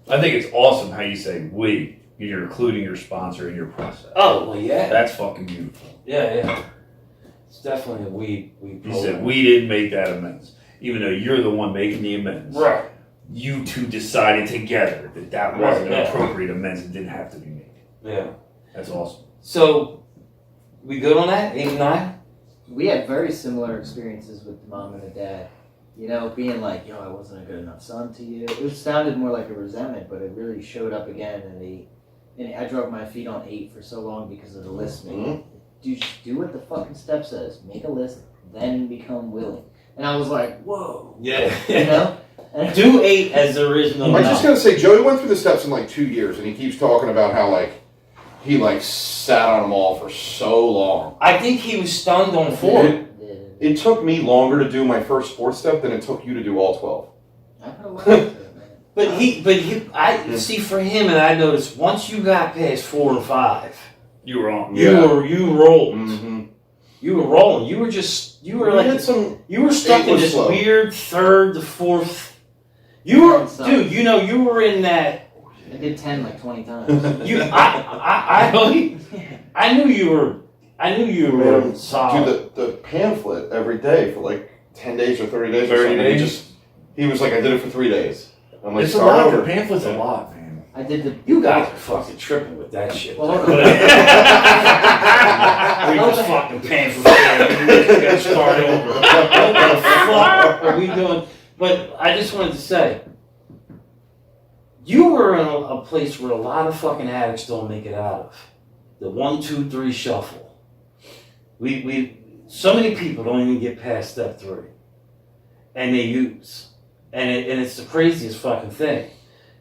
B: I think it's awesome how you say we. You're including your sponsor in your process.
F: Oh well, yeah,
B: That's fucking beautiful.
F: yeah. It's definitely a we.
B: You said we didn't make that amends. Even though you're the one making the amends.
F: Right.
B: You two decided together that wasn't
F: Right,
B: an
F: yeah.
B: appropriate amends and didn't have to be made.
F: Yeah.
B: That's awesome.
F: So, we good on that? 8 and 9.
E: We had very similar experiences with the mom and the dad. You know, being like, yo, I wasn't a good enough son to you. It sounded more like a resentment, but it really showed up again. And I drug my feet on 8 for so long because of the list making. Just do what the fucking step says. Make a list, then become willing. And I was like, whoa.
F: Yeah.
E: You know? And
F: Do 8 as the original.
A: I'm just gonna say, Joey went through the steps in like 2 years, and he keeps talking about how like he like sat on them all for so long.
F: I think he was stunned on 4.
A: It took me longer to do my first 4th step than it took you to do all 12.
E: I put a lot into it, man.
F: I see for him, and I noticed once you got past 4 and 5,
B: You were on.
F: you rolled.
A: Mm-hmm.
F: You were rolling. You were stuck in
G: was
F: this
G: slow.
F: weird 3rd to 4th. You were, dude. You know, you were in that.
E: I did 10 like 20 times.
F: I knew you were. I knew you were
G: Do
F: solid.
G: the pamphlet every day for like
A: 10 days or 30 days or
B: 30
A: something.
B: days?
A: He was like, I did it for 3 days. I'm like,
B: It's a
A: start
B: lot.
A: over.
B: The pamphlet's a lot, man.
E: I did the.
F: You guys are fucking tripping with that shit.
E: Well, hold on.
F: We just fucking paying for that. We gotta start over. What the fuck are we doing? But I just wanted to say, you were in a place where a lot of fucking addicts don't make it out of. The 1, 2, 3 shuffle. So many people don't even get past step 3, and they use, and it's the craziest fucking thing.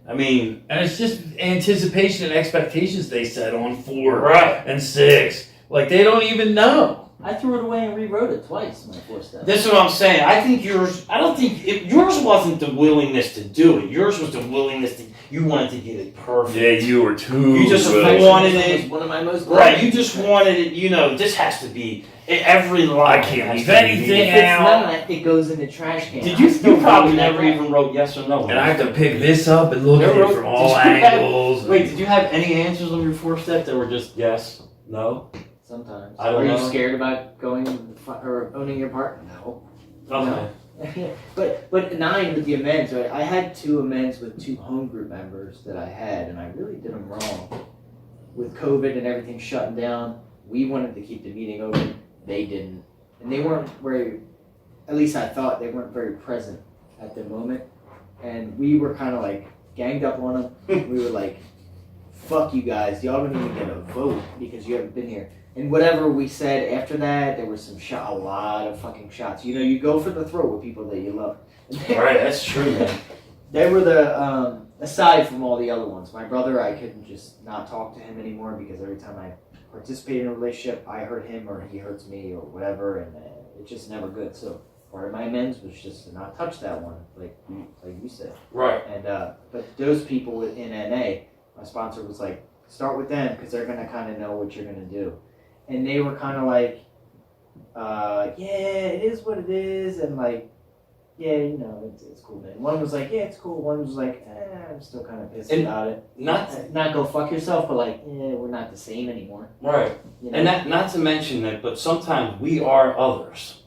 F: I mean,
B: And it's just anticipation and expectations they set on 4
F: right.
B: and 6. Like they don't even know.
E: I threw it away and rewrote it twice. My 4th step.
F: This is what I'm saying. I think yours. I don't think yours wasn't the willingness to do it. Yours was the willingness to. You wanted to get it perfect.
B: Yeah, you were too.
F: You just
B: good.
F: wanted
E: That
F: it.
E: was one of my most
F: Right. You just wanted it. You know, this has to be Every line.
B: I can't
F: has
B: leave
F: to be
B: anything
F: meaningful.
D: If it's
B: out.
D: not, it goes in the trash can.
F: Did
D: I
F: you?
D: still
F: You probably
D: write that
F: never
D: down.
F: even wrote yes or no.
B: And I have to pick this up and look at
F: Never
B: it
F: wrote-
B: from
F: did
B: all
F: you have-
B: angles.
F: Wait, did you have any answers on your 4-step that were just yes, no?
D: Sometimes.
F: I don't
D: Are
F: know.
D: you scared about going or owning your part? No.
F: Okay.
D: but 9 with the amends, right? I had 2 amends with 2 home group members that I had, and I really did them wrong. With COVID and everything shutting down, we wanted to keep the meeting open. They didn't, and they weren't very. At least I thought they weren't very present at the moment, and we were kind of like ganged up on them. We were like, "Fuck you guys! Y'all don't even get a vote because you haven't been here." And whatever we said after that, there was a lot of fucking shots. You know, you go for the throat with people that you love.
F: Right, that's true, man.
D: They were the, aside from all the other ones, my brother, I couldn't just not talk to him anymore because every time I participate in a relationship, I hurt him or he hurts me or whatever, and it's just never good. So part of my amends was just to not touch that one, like you said.
F: Right.
D: And but those people in NA, my sponsor was like, start with them because they're gonna kind of know what you're gonna do. And they were kind of like, yeah, it is what it is, and like, yeah, you know, it's cool, man. One was like, yeah, it's cool. One was like, I'm still kind of pissed
F: And
D: about it.
F: Not
D: go fuck yourself, but like, we're not the same anymore.
F: right.
D: You know?
F: And not to mention that, but sometimes we are others.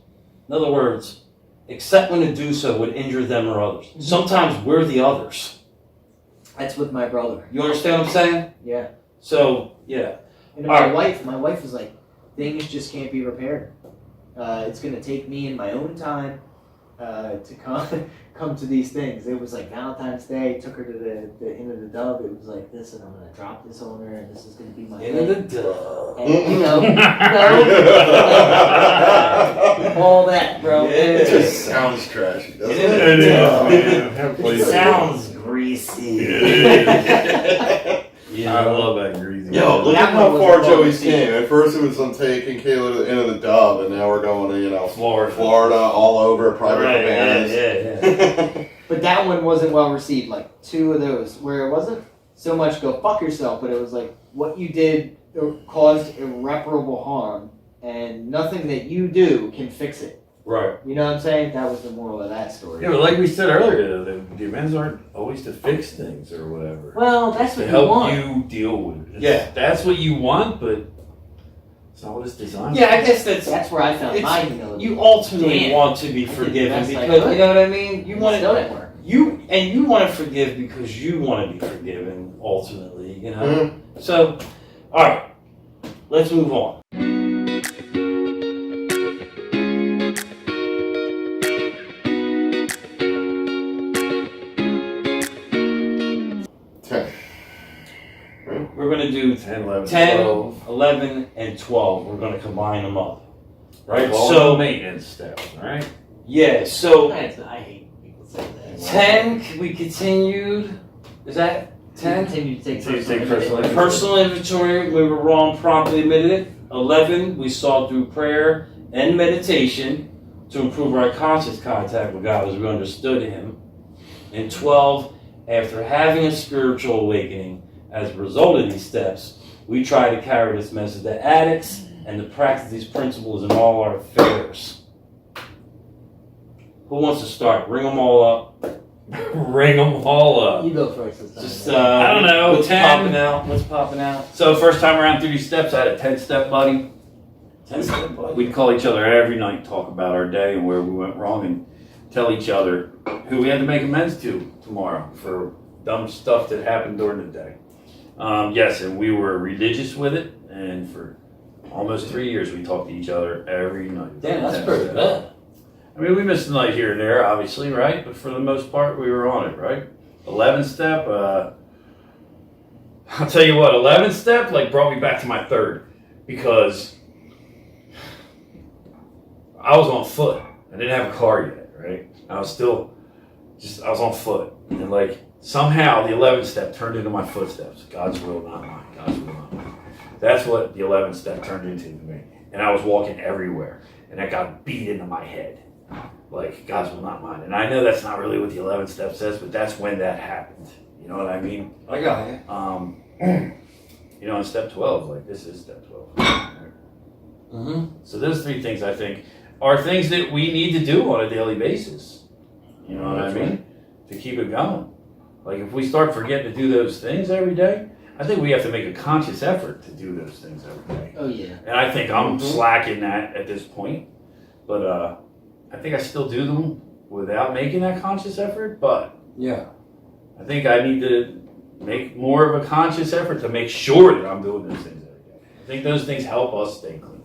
F: In other words, except when to do so would injure them or others.
D: Mm-hmm.
F: Sometimes we're the others.
D: That's with my brother.
F: You understand what I'm saying?
D: Yeah.
F: So, yeah.
D: And
F: All right.
D: my wife was like, things just can't be repaired. It's gonna take me in my own time to come to these things. It was like Valentine's Day. Took her to the end of the dub. It was like this, and I'm gonna drop this on her, and this is gonna be my
F: End of
D: thing.
F: the dub.
D: And, you know, all that, bro.
G: It just sounds trashy, doesn't
F: It
G: it?
F: It sounds greasy.
B: I love that greasy.
G: Yo, look
D: That
G: at how
D: one was
G: far
D: a
G: Joey's
D: bummer.
G: came. At first it was on taking Kayla to the end of the dub, and now we're going to, Florida all over, private
F: Right,
G: cabanas.
F: yeah.
D: But that one wasn't well received. Like 2 of those, where it wasn't so much go fuck yourself, but it was like what you did caused irreparable harm, and nothing that you do can fix it.
F: Right.
D: You know what I'm saying? That was the moral of that story.
B: Yeah, but like we said earlier, the amends aren't always to fix things or whatever.
D: Well, that's
B: To
D: what you
B: help
D: want.
B: you deal with it.
F: Yeah.
B: That's what you want, but it's not what it's designed
F: Yeah, I
B: for.
F: guess that's
D: That's where I found
F: It's-
D: my humility.
F: you ultimately
D: Damn.
F: want to be
D: I did the
F: forgiven
D: best I
F: because
D: could.
F: you know what I mean. You want
D: Still
F: to
D: didn't work.
F: you want to forgive because you want to be forgiven ultimately. You know. So, all right, let's move on.
G: 10.
F: We're gonna do
B: 10, 11,
F: 10,
B: 12.
F: 11, and 12. We're gonna combine them up. Right.
B: All
F: So
B: the maintenance steps, right?
F: yeah. So
D: I hate when people say that.
F: 10. We continued. Is that 10?
D: Continue to take
B: Continue to take
D: personal
B: personal
F: Personal inventory, we were wrong, promptly admitted it. 11, we saw through prayer and meditation to improve our conscious contact with God as we understood Him. And 12, after having a spiritual awakening as a result of these steps, we try to carry this message to addicts and to practice these principles in all our affairs. Who wants to start? Ring them all up.
B: Ring them all up.
D: You go first this time.
F: Just
B: I don't know,
F: What's
B: 10?
F: popping out? What's popping out?
B: So first time around through these steps, I had a 10-step buddy.
F: 10-step buddy.
B: We'd call each other every night, talk about our day and where we went wrong, and tell each other who we had to make amends to tomorrow for dumb stuff that happened during the day. Yes, and we were religious with it, and for almost 3 years we talked to each other every night.
F: Damn, that's pretty good.
B: I mean, we missed a night here and there, obviously, right? But for the most part, we were on it, right? 11 step, I'll tell you what, 11 step like brought me back to my third, because I was on foot. I didn't have a car yet, right? I was on foot. And like somehow the 11 step turned into my footsteps. God's will, not mine. God's will, not mine. That's what the 11 step turned into to me. And I was walking everywhere. And that got beat into my head. Like, God's will, not mine. And I know that's not really what the 11 step says, but that's when that happened. You know what I mean?
F: I got you.
B: You know, in step 12, like, this is step 12. So those three things, I think, are things that we need to do on a daily basis. You know what I mean? To keep it going. Like if we start forgetting to do those things every day, I think we have to make a conscious effort to do those things every day.
D: Oh yeah.
B: And I think I'm slacking that at this point. But I think I still do them without making that conscious effort. But
F: Yeah.
B: I think I need to make more of a conscious effort to make sure that I'm doing those things every day. I think those things help us stay clean.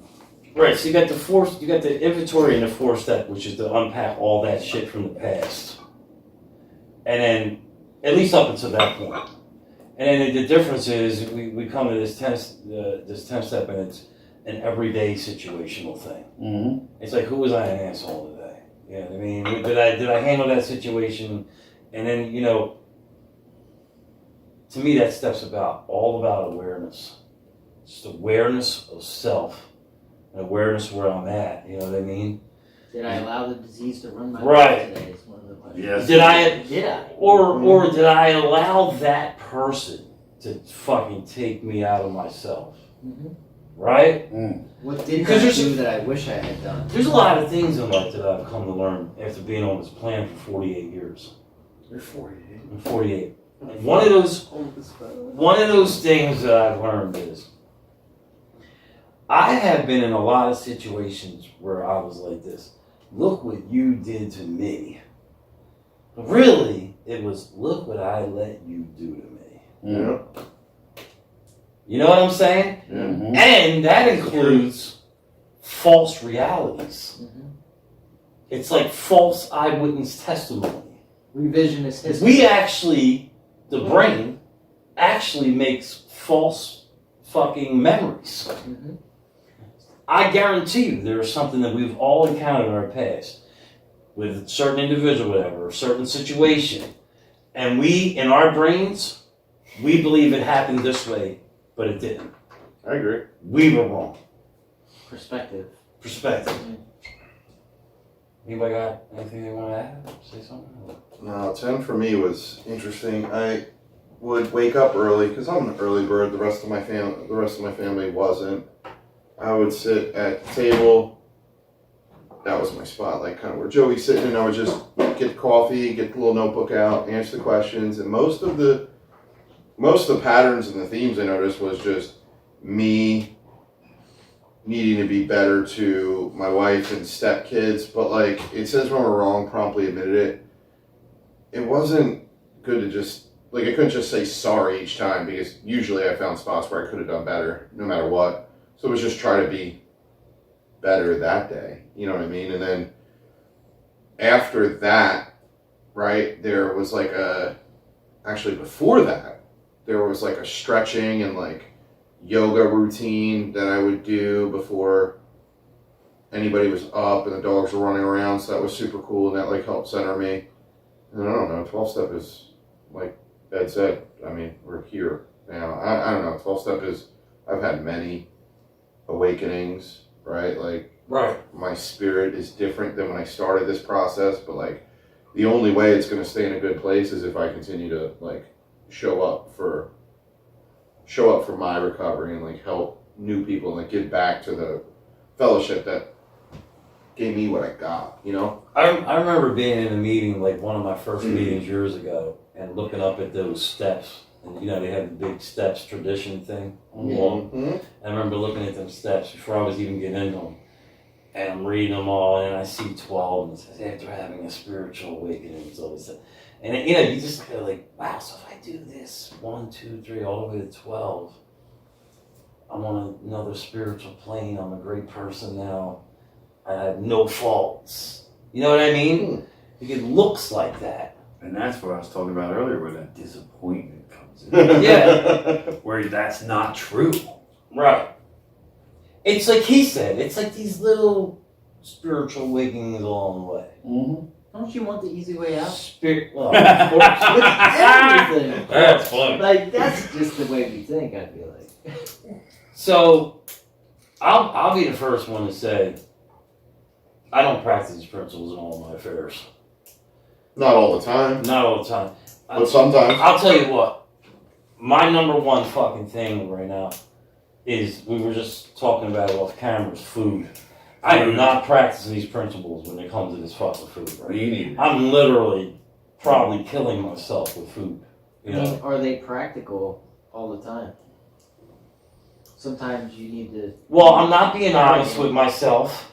F: Right, so you got the inventory and the fourth step, which is to unpack all that shit from the past. And then, at least up until that point. And then the difference is we come to this 10 step, and it's an everyday situational thing.
B: Mm-hmm.
F: It's like, who was I an asshole today? You know what I mean? Did I handle that situation? And then, you know, to me that step's all about awareness. Just awareness of self. And awareness where I'm at, you know what I mean?
D: Did I allow the disease to run my
F: Right.
D: life today? Is one of the questions.
B: Yes.
F: Did I?
D: Did I?
F: Or did I allow that person to fucking take me out of myself?
D: Mm-hmm.
F: Right?
D: What did
F: Because
D: I
F: there's
D: do that I wish I had done?
F: There's a lot of things in life that I've come to learn after being on this plan for 48 years.
G: You're 48.
F: I'm 48. And one of those things that I've learned is I have been in a lot of situations where I was like this. Look what you did to me. But really, it was look what I let you do to me.
G: Yeah.
F: You know what I'm saying?
B: Mm-hmm.
F: And that includes false realities.
D: Mm-hmm.
F: It's like false eyewitness testimony.
D: Revisionist history.
F: We actually, the brain, actually makes false fucking memories.
D: Mm-hmm.
F: I guarantee you there's something that we've all encountered in our past with a certain individual, whatever, a certain situation. And we, in our brains, we believe it happened this way, but it didn't.
G: I agree.
F: We were wrong.
D: Perspective.
F: Perspective. Anybody got anything they want to add? Say something?
G: No, 10 for me was interesting. I would wake up early because I'm an early bird. The rest of my family wasn't. I would sit at the table. That was my spot, like kind of where Joey's sitting, and I would just get coffee, get the little notebook out, answer the questions, and most of the patterns and the themes I noticed was just me needing to be better to my wife and stepkids, but like it says when we're wrong, promptly admitted it. It wasn't good to just like I couldn't just say sorry each time because usually I found spots where I could have done better no matter what. So it was just try to be better that day, you know what I mean? And then after that, right, there was like actually before that, there was like a stretching and like yoga routine that I would do before anybody was up and the dogs were running around. So that was super cool and that like helped center me. And I don't know, 12 step is like Ed said, I mean, we're here now. I don't know, 12 step is, I've had many awakenings, right? Like,
F: Right.
G: my spirit is different than when I started this process, but like, the only way it's going to stay in a good place is if I continue to like show up for my recovery and like help new people and like give back to the fellowship that gave me what I got, you know?
F: I remember being in a meeting, like one of my first meetings years ago, and looking up at those steps. And you know, they have the big steps tradition thing on the wall.
G: Mm-hmm.
F: I remember looking at them steps before I was even getting into them. And I'm reading them all, and I see 12, and it says, after having a spiritual awakening, it's always that. And you know, you just go like, wow, so if I do this 1, 2, 3, all the way to 12, I'm on another spiritual plane, I'm a great person now, I have no faults. You know what I mean? It looks like that.
B: And that's what I was talking about earlier, where that disappointment comes in.
F: Yeah.
B: Where that's not true.
F: Right. It's like he said, it's like these little spiritual awakenings along the way.
B: Mm-hmm.
D: Don't you want the easy way out?
F: Well, of course.
D: With everything.
B: That's funny.
D: Like, that's just the way we think, I feel like.
F: So, I'll be the first one to say, I don't practice these principles in all my affairs.
G: Not all the time,
F: Not all the time.
G: but sometimes.
F: I'll tell you what, my number one fucking thing right now is we were just talking about it off camera, is food. I am not practicing these principles when it comes to this fucking food, right? I'm literally probably killing myself with food. You know?
E: Are they practical all the time? Sometimes you need to.
F: Well, I'm not being honest with myself.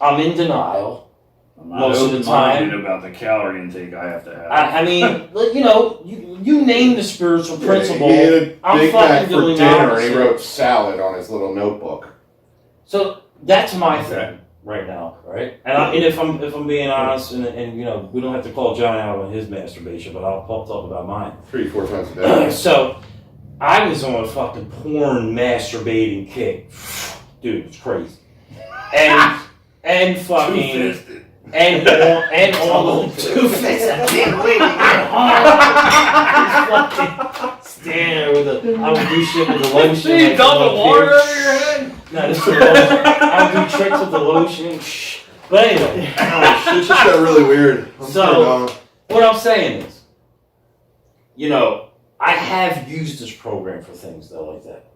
F: I'm in denial.
B: I'm not
F: Most of the time.
B: about the calorie intake I have to have.
F: I mean, you know, you name the spiritual principle.
A: He ate a
F: I'm
A: Big Mac
F: fucking
A: for
F: doing
A: dinner, and
F: opposite.
A: he wrote salad on his little notebook.
F: So that's my thing right now, right? And if I'm being honest, and you know, we don't have to call Jon out on his masturbation, but I'll talk about mine.
G: 3-4 times a day.
F: So I was on a fucking porn masturbating kick, dude. It's crazy, and fucking. And all the two-faced, I can't wait to get home. Stand there with a, I would do shit with the lotion.
B: You
F: like,
B: dump the water
F: here.
B: over your head?
F: No, this is the lotion. I would do tricks with the lotion. But anyway.
G: It just got really weird.
F: So, what I'm saying is, you know, I have used this program for things though like that.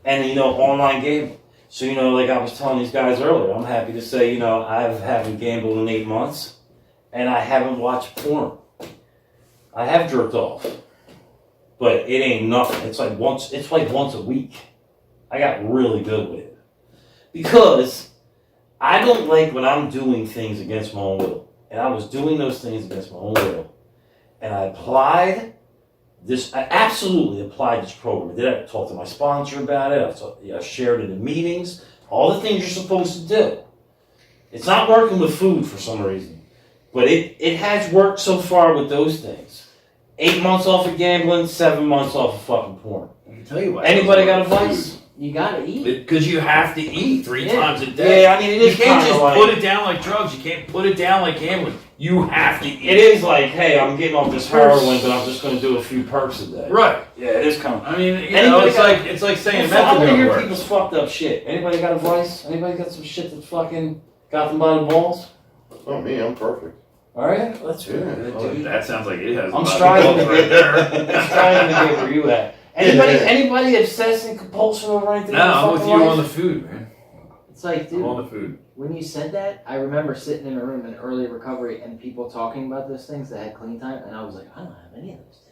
F: And, you know, online gaming. So, you know, like I was telling these guys earlier, I'm happy to say, you know, I haven't gambled in 8 months, and I haven't watched porn. I have jerked off, but it ain't nothing. It's like once a week. I got really good with it. Because I don't like when I'm doing things against my own will. And I was doing those things against my own will. And I absolutely applied this program. I talked to my sponsor about it. I shared it in meetings. All the things you're supposed to do. It's not working with food for some reason. But it has worked so far with those things. 8 months off of gambling, 7 months off of fucking porn.
B: I can tell you what.
F: Anybody got advice?
E: You gotta eat.
B: Because you have to eat 3 times a day.
F: Yeah, I mean, it is
B: You can't
F: kinda
B: just
F: like,
B: put it down like drugs. You can't put it down like gambling. You have to eat.
F: it is like, hey, I'm getting off this heroin, but I'm just going to do a few perks a day.
B: Right.
F: Yeah, it is kind of.
B: I mean, you
F: Anybody
B: know,
F: got-
B: it's like saying
F: I want to
B: methadone
F: hear
B: works.
F: people's fucked up shit. Anybody got advice? Anybody got some shit that fucking got them by the balls?
G: Not me, I'm perfect.
F: All right, that's
G: Yeah.
F: good.
B: Well, that sounds like it has.
F: I'm
B: a lot of
F: striving to
B: balls
F: get
B: right
F: there. I'm striving to get where you at. Anybody obsessed and compulsion over anything?
B: No,
F: in
B: I'm with
F: fucking
B: you
F: life?
B: on the food, man.
E: It's like,
B: I'm on
E: dude,
B: the food.
E: when you said that, I remember sitting in a room in early recovery and people talking about those things that had clean time, and I was like, I don't have any of those things.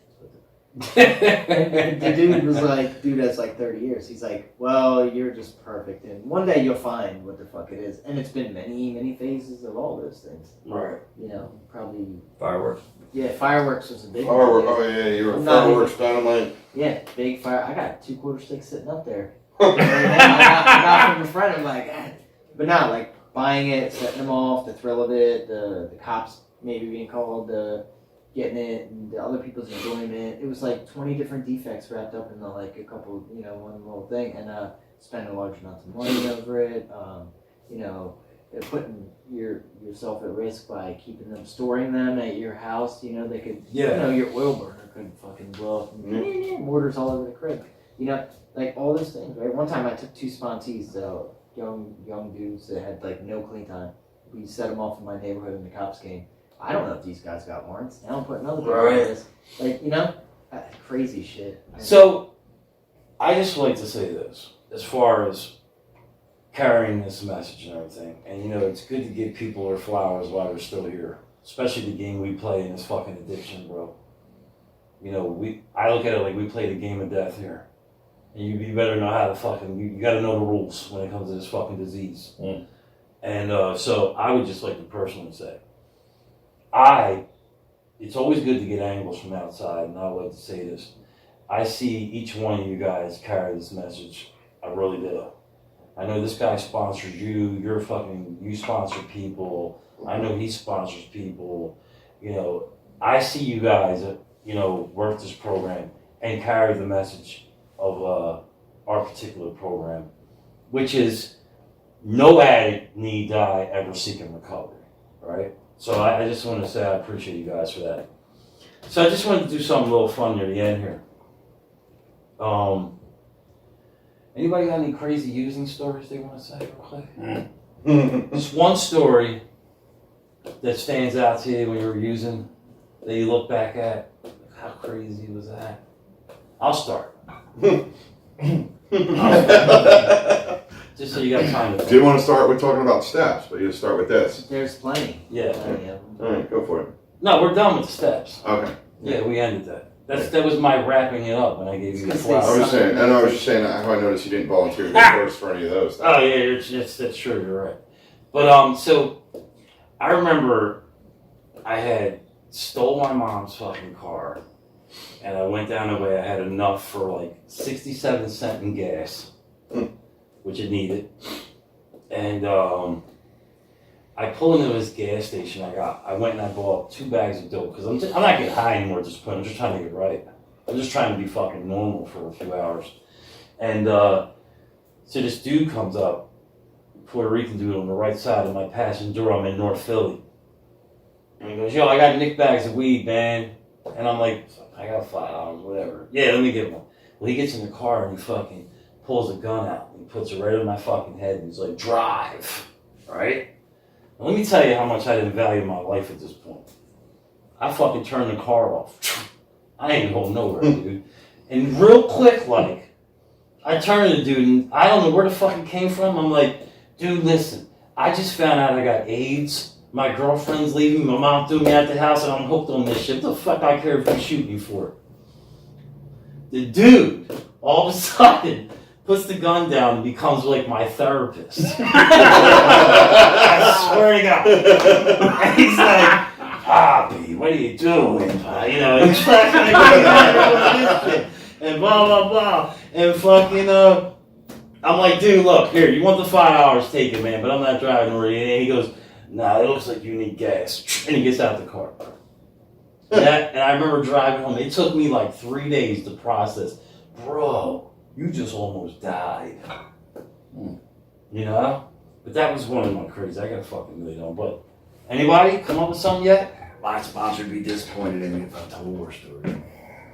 E: And the dude was like, dude, that's like 30 years. He's like, well, you're just perfect, and one day you'll find what the fuck it is. And it's been many, many phases of all those things.
F: Right.
E: You know, probably,
B: Fireworks.
E: yeah, fireworks was a big
G: Firework.
E: one.
G: Oh yeah, you're a
E: Not
G: fireworks dynamite.
E: Yeah, big fire. I got 2 quarter sticks sitting up there. Right now, I got from the front. I'm like, but not like buying it, setting them off, the thrill of it, the cops maybe being called, getting it, and the other people's enjoyment. It was like 20 different defects wrapped up in like a couple, you know, one little thing, and spending large amounts of money over it. You know, putting yourself at risk by keeping them, storing them at your house. You know, they could, you know, your oil burner could fucking blow up. And mortars all over the crib. You know, like all those things, right? One time I took 2 sponsees, young dudes that had like no clean time. We set them off in my neighborhood and the cops came. I don't know if these guys got warrants. Now I'm putting other people on this. Like, you know, crazy shit.
F: So, I just would like to say this, as far as carrying this message and everything, and you know, it's good to give people their flowers while they're still here, especially the game we play in this fucking addiction, bro. You know, I look at it like we play the game of death here. And you better know how to fucking, you gotta know the rules when it comes to this fucking disease.
B: Mm.
F: And so I would just like to personally say, it's always good to get angles from outside, and I would like to say this. I see each one of you guys carry this message. I really do. I know this guy sponsors you, you sponsor people. I know he sponsors people. You know, I see you guys, you know, work this program and carry the message of our particular program, which is no addict need die ever seeking recovery, right? So I just want to say I appreciate you guys for that. So I just wanted to do something a little fun near the end here. Anybody got any crazy using stories they want to say real quick? Just one story that stands out to you when you were using, that you look back at, how crazy was that? I'll start. Just so you got time to.
G: Did want to start with talking about steps, but you just start with this.
E: There's plenty.
F: Yeah.
E: Plenty of them.
G: All right, go for it.
F: No, we're done with the steps.
G: Okay.
F: Yeah, we ended that. That was my wrapping it up when I gave you the
E: It's
F: flowers.
G: I was saying, and I was just saying how I noticed you didn't volunteer to go first for any of those.
F: Oh yeah, that's true. You're right. But so I remember I had stole my mom's fucking car, and I went down the way. I had enough for like 67 cents in gas, which it needed, and I pulled into this gas station. I went and I bought 2 bags of dope because I'm not getting high anymore at this point. I'm just trying to get right. I'm just trying to be fucking normal for a few hours. And so this dude comes up, Puerto Rican dude on the right side of my passenger door. I'm in North Philly. And he goes, yo, I got Nick bags of weed, man. And I'm like, I got $5, whatever. Yeah, let me get one. Well, he gets in the car and he fucking pulls a gun out. And he puts it right on my fucking head and he's like, drive. Right? Now, let me tell you how much I didn't value my life at this point. I fucking turned the car off. I ain't going nowhere, dude. And real quick, like, I turned to the dude and I don't know where the fuck it came from. I'm like, dude, listen, I just found out I got AIDS. My girlfriend's leaving. My mom threw me out the house and I'm hooked on this shit. What the fuck I care if you shoot me for it? The dude, all of a sudden, puts the gun down and becomes like my therapist. I swear to God. And he's like, B, what are you doing? You know, he's fucking this shit. And blah, blah, blah. And fucking, I'm like, dude, look, here, you want the $5, take it, man, but I'm not driving over here. And he goes, nah, it looks like you need gas. And he gets out the car. And I remember driving home. It took me like 3 days to process. Bro, you just almost died. You know? But that was one of my crazy. I got a fucking million on. But anybody come up with something yet?
B: My sponsor would be disappointed in me if I told a war story.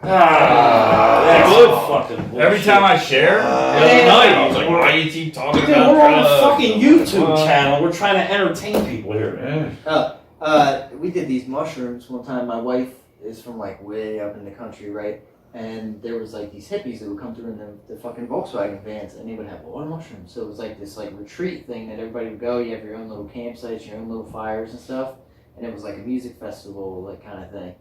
F: That's
C: good.
F: Fucking bullshit.
C: Every time I share, every night, I was like, why you keep talking
F: Dude,
C: about
F: we're on a
C: drugs?
F: fucking YouTube channel. We're trying to entertain people here.
E: We did these mushrooms one time. My wife is from like way up in the country, right? And there was like these hippies that would come through in the fucking Volkswagen vans, and they would have a lot of mushrooms. So it was like this like retreat thing that everybody would go. You have your own little campsites, your own little fires and stuff, and it was like a music festival like kind of thing.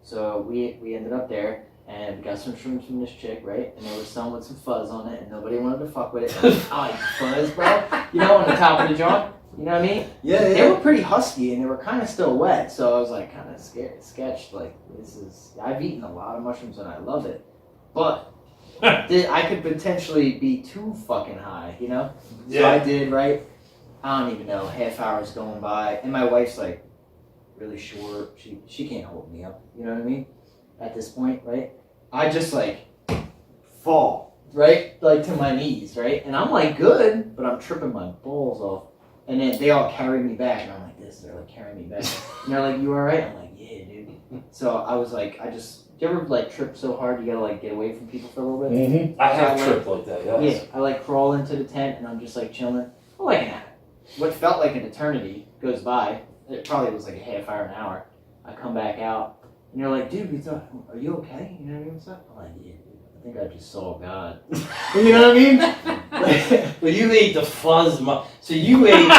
E: So we ended up there and got some shrooms from this chick, right? And they were selling with some fuzz on it, and nobody wanted to fuck with it. Fuzz, bro. You know, on the top of the joint. You know what I mean?
F: Yeah,
E: They were pretty husky and they were kind of still wet, so I was like kind of scared, sketched. Like I've eaten a lot of mushrooms and I love it, but I could potentially be too fucking high, you know? So I did, right? I don't even know. Half hour's going by, and my wife's like really short. She can't hold me up. You know what I mean? At this point, right? I just like fall right, like to my knees, right? And I'm like good, but I'm tripping my balls off. And then they all carry me back, and I'm like this. They're like carrying me back, and they're like, "You all right?" I'm like, "Yeah, dude." So I was like, do you ever like trip so hard you gotta like get away from people for a little bit?
C: Mm-hmm.
F: I have tripped like that, yes.
E: Yeah, I like crawl into the tent and I'm just like chilling. Well, like what felt like an eternity goes by. It probably was like a half hour, an hour. I come back out, and you're like, "Dude, are you okay?" You know what I mean? What's up? I'm like, "Yeah, dude. I think I just saw God." You know what I mean?
F: But you ate the fuzz. So you ate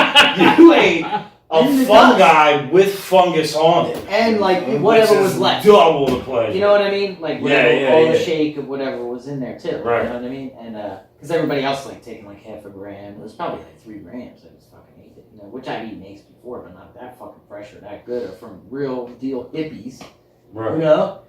F: a fungi with fungus on it.
E: And like whatever
F: Which
E: was
F: is
E: left.
F: double the pleasure.
E: You know what I mean? Like
F: Yeah,
E: all
F: yeah.
E: the shake of whatever was in there too.
F: Right.
E: You know what I mean? And because everybody else like taking like half a gram. It was probably like 3 grams. I just fucking ate it. You know, which I've eaten eggs before, but not that fucking fresh or that good or from real deal hippies.
F: Right.
E: You know?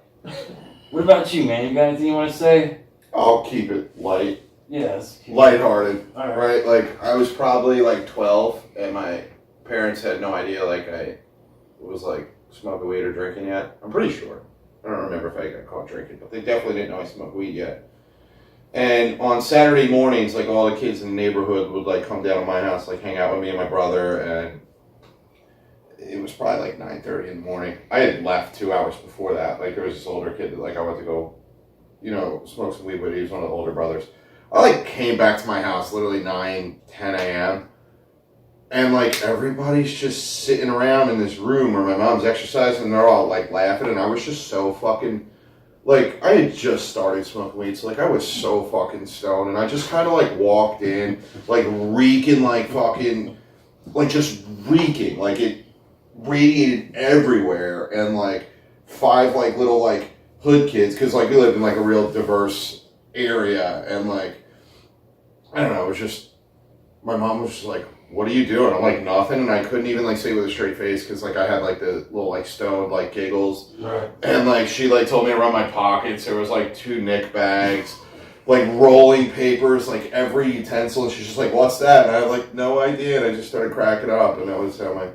F: What about you, man? You got anything you want to say?
G: I'll keep it light,
F: Yes.
G: lighthearted,
F: All right.
G: right? Like I was probably like 12, and my parents had no idea like I was like smoking weed or drinking yet. I'm pretty sure. I don't remember if I got caught drinking, but they definitely didn't know I smoked weed yet. And on Saturday mornings, like all the kids in the neighborhood would like come down to my house, like hang out with me and my brother, and it was probably like 9:30 in the morning. I had left 2 hours before that. Like there was this older kid that like I went to go, you know, smoke some weed with. He was one of the older brothers. I like came back to my house literally 9, 10 a.m. And like everybody's just sitting around in this room where my mom's exercising and they're all like laughing, and I was just so fucking like, I had just started smoking weed, so, like, I was so fucking stoned, and I just kind of, like, walked in, like, reeking, like, fucking, like, just reeking, like, it radiated everywhere, and, like, 5, like, little, like, hood kids, because, like, we lived in, like, a real diverse area, and, like, I don't know, it was just, my mom was just like, what are you doing? I'm like, nothing, and I couldn't even, like, say with a straight face, because, like, I had, like, the little, like, stoned, like, giggles,
F: Right.
G: and, like, she, like, told me to run my pockets. There was, like, 2 Nick bags, like, rolling papers, like, every utensil, and she's just like, what's that? And I had, like, no idea, and I just started cracking up, and that was how my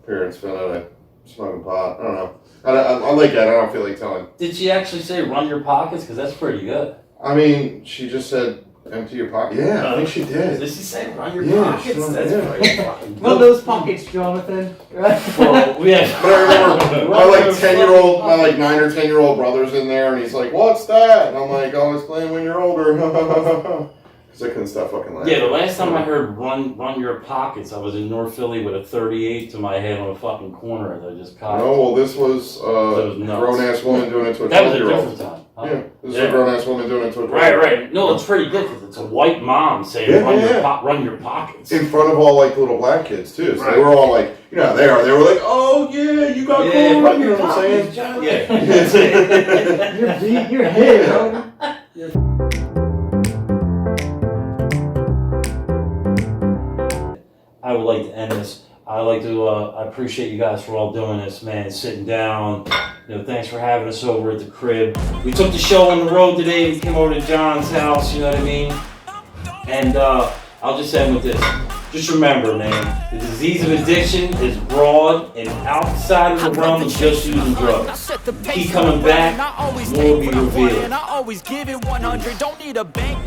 G: parents found out I smoked pot. I don't know. I like that. I don't feel like telling.
F: Did she actually say run your pockets? Because that's pretty good.
G: I mean, she just said, empty your pocket. Yeah, I think she did.
F: Did she say run your
G: Yeah,
F: pockets? That's
G: yeah.
F: pretty fucking
E: Well, those pockets, Jonathan. Right?
F: Well, yeah.
G: But I remember my, like, 10-year-old, my, like, 9 or 10-year-old brother's in there, and he's like, what's that? And I'm like, I'll explain when you're older. Because I couldn't stop fucking laughing.
F: Yeah, the last time I heard run your pockets, I was in North Philly with a 38 to my head on a fucking corner as I just caught.
G: No, well, this was
F: was
G: a
F: nuts.
G: grown-ass woman doing it to a
F: That was a
G: 12-year-old.
F: different time. Huh?
G: Yeah, this is
F: Yeah.
G: a grown-ass woman doing it to a 12-year-old.
F: Right. No, it's pretty good because it's a white mom saying run your pockets.
G: In front of all, like, little black kids, too. So
F: Right.
G: they were all like, you know, they were like, oh, yeah, you got cool,
F: run
G: you
F: your
G: know what I'm saying?
F: pockets, John. Yeah.
E: You're here, homie.
F: I would like to end this. I like to. I appreciate you guys for all doing this, man. Sitting down. You know, thanks for having us over at the crib. We took the show on the road today. We came over to John's house. You know what I mean? And I'll just end with this. Just remember, man, the disease of addiction is broad and outside of the realm of just using drugs. Keep coming back. More will be revealed.
H: I always give it 100. Don't need a bank.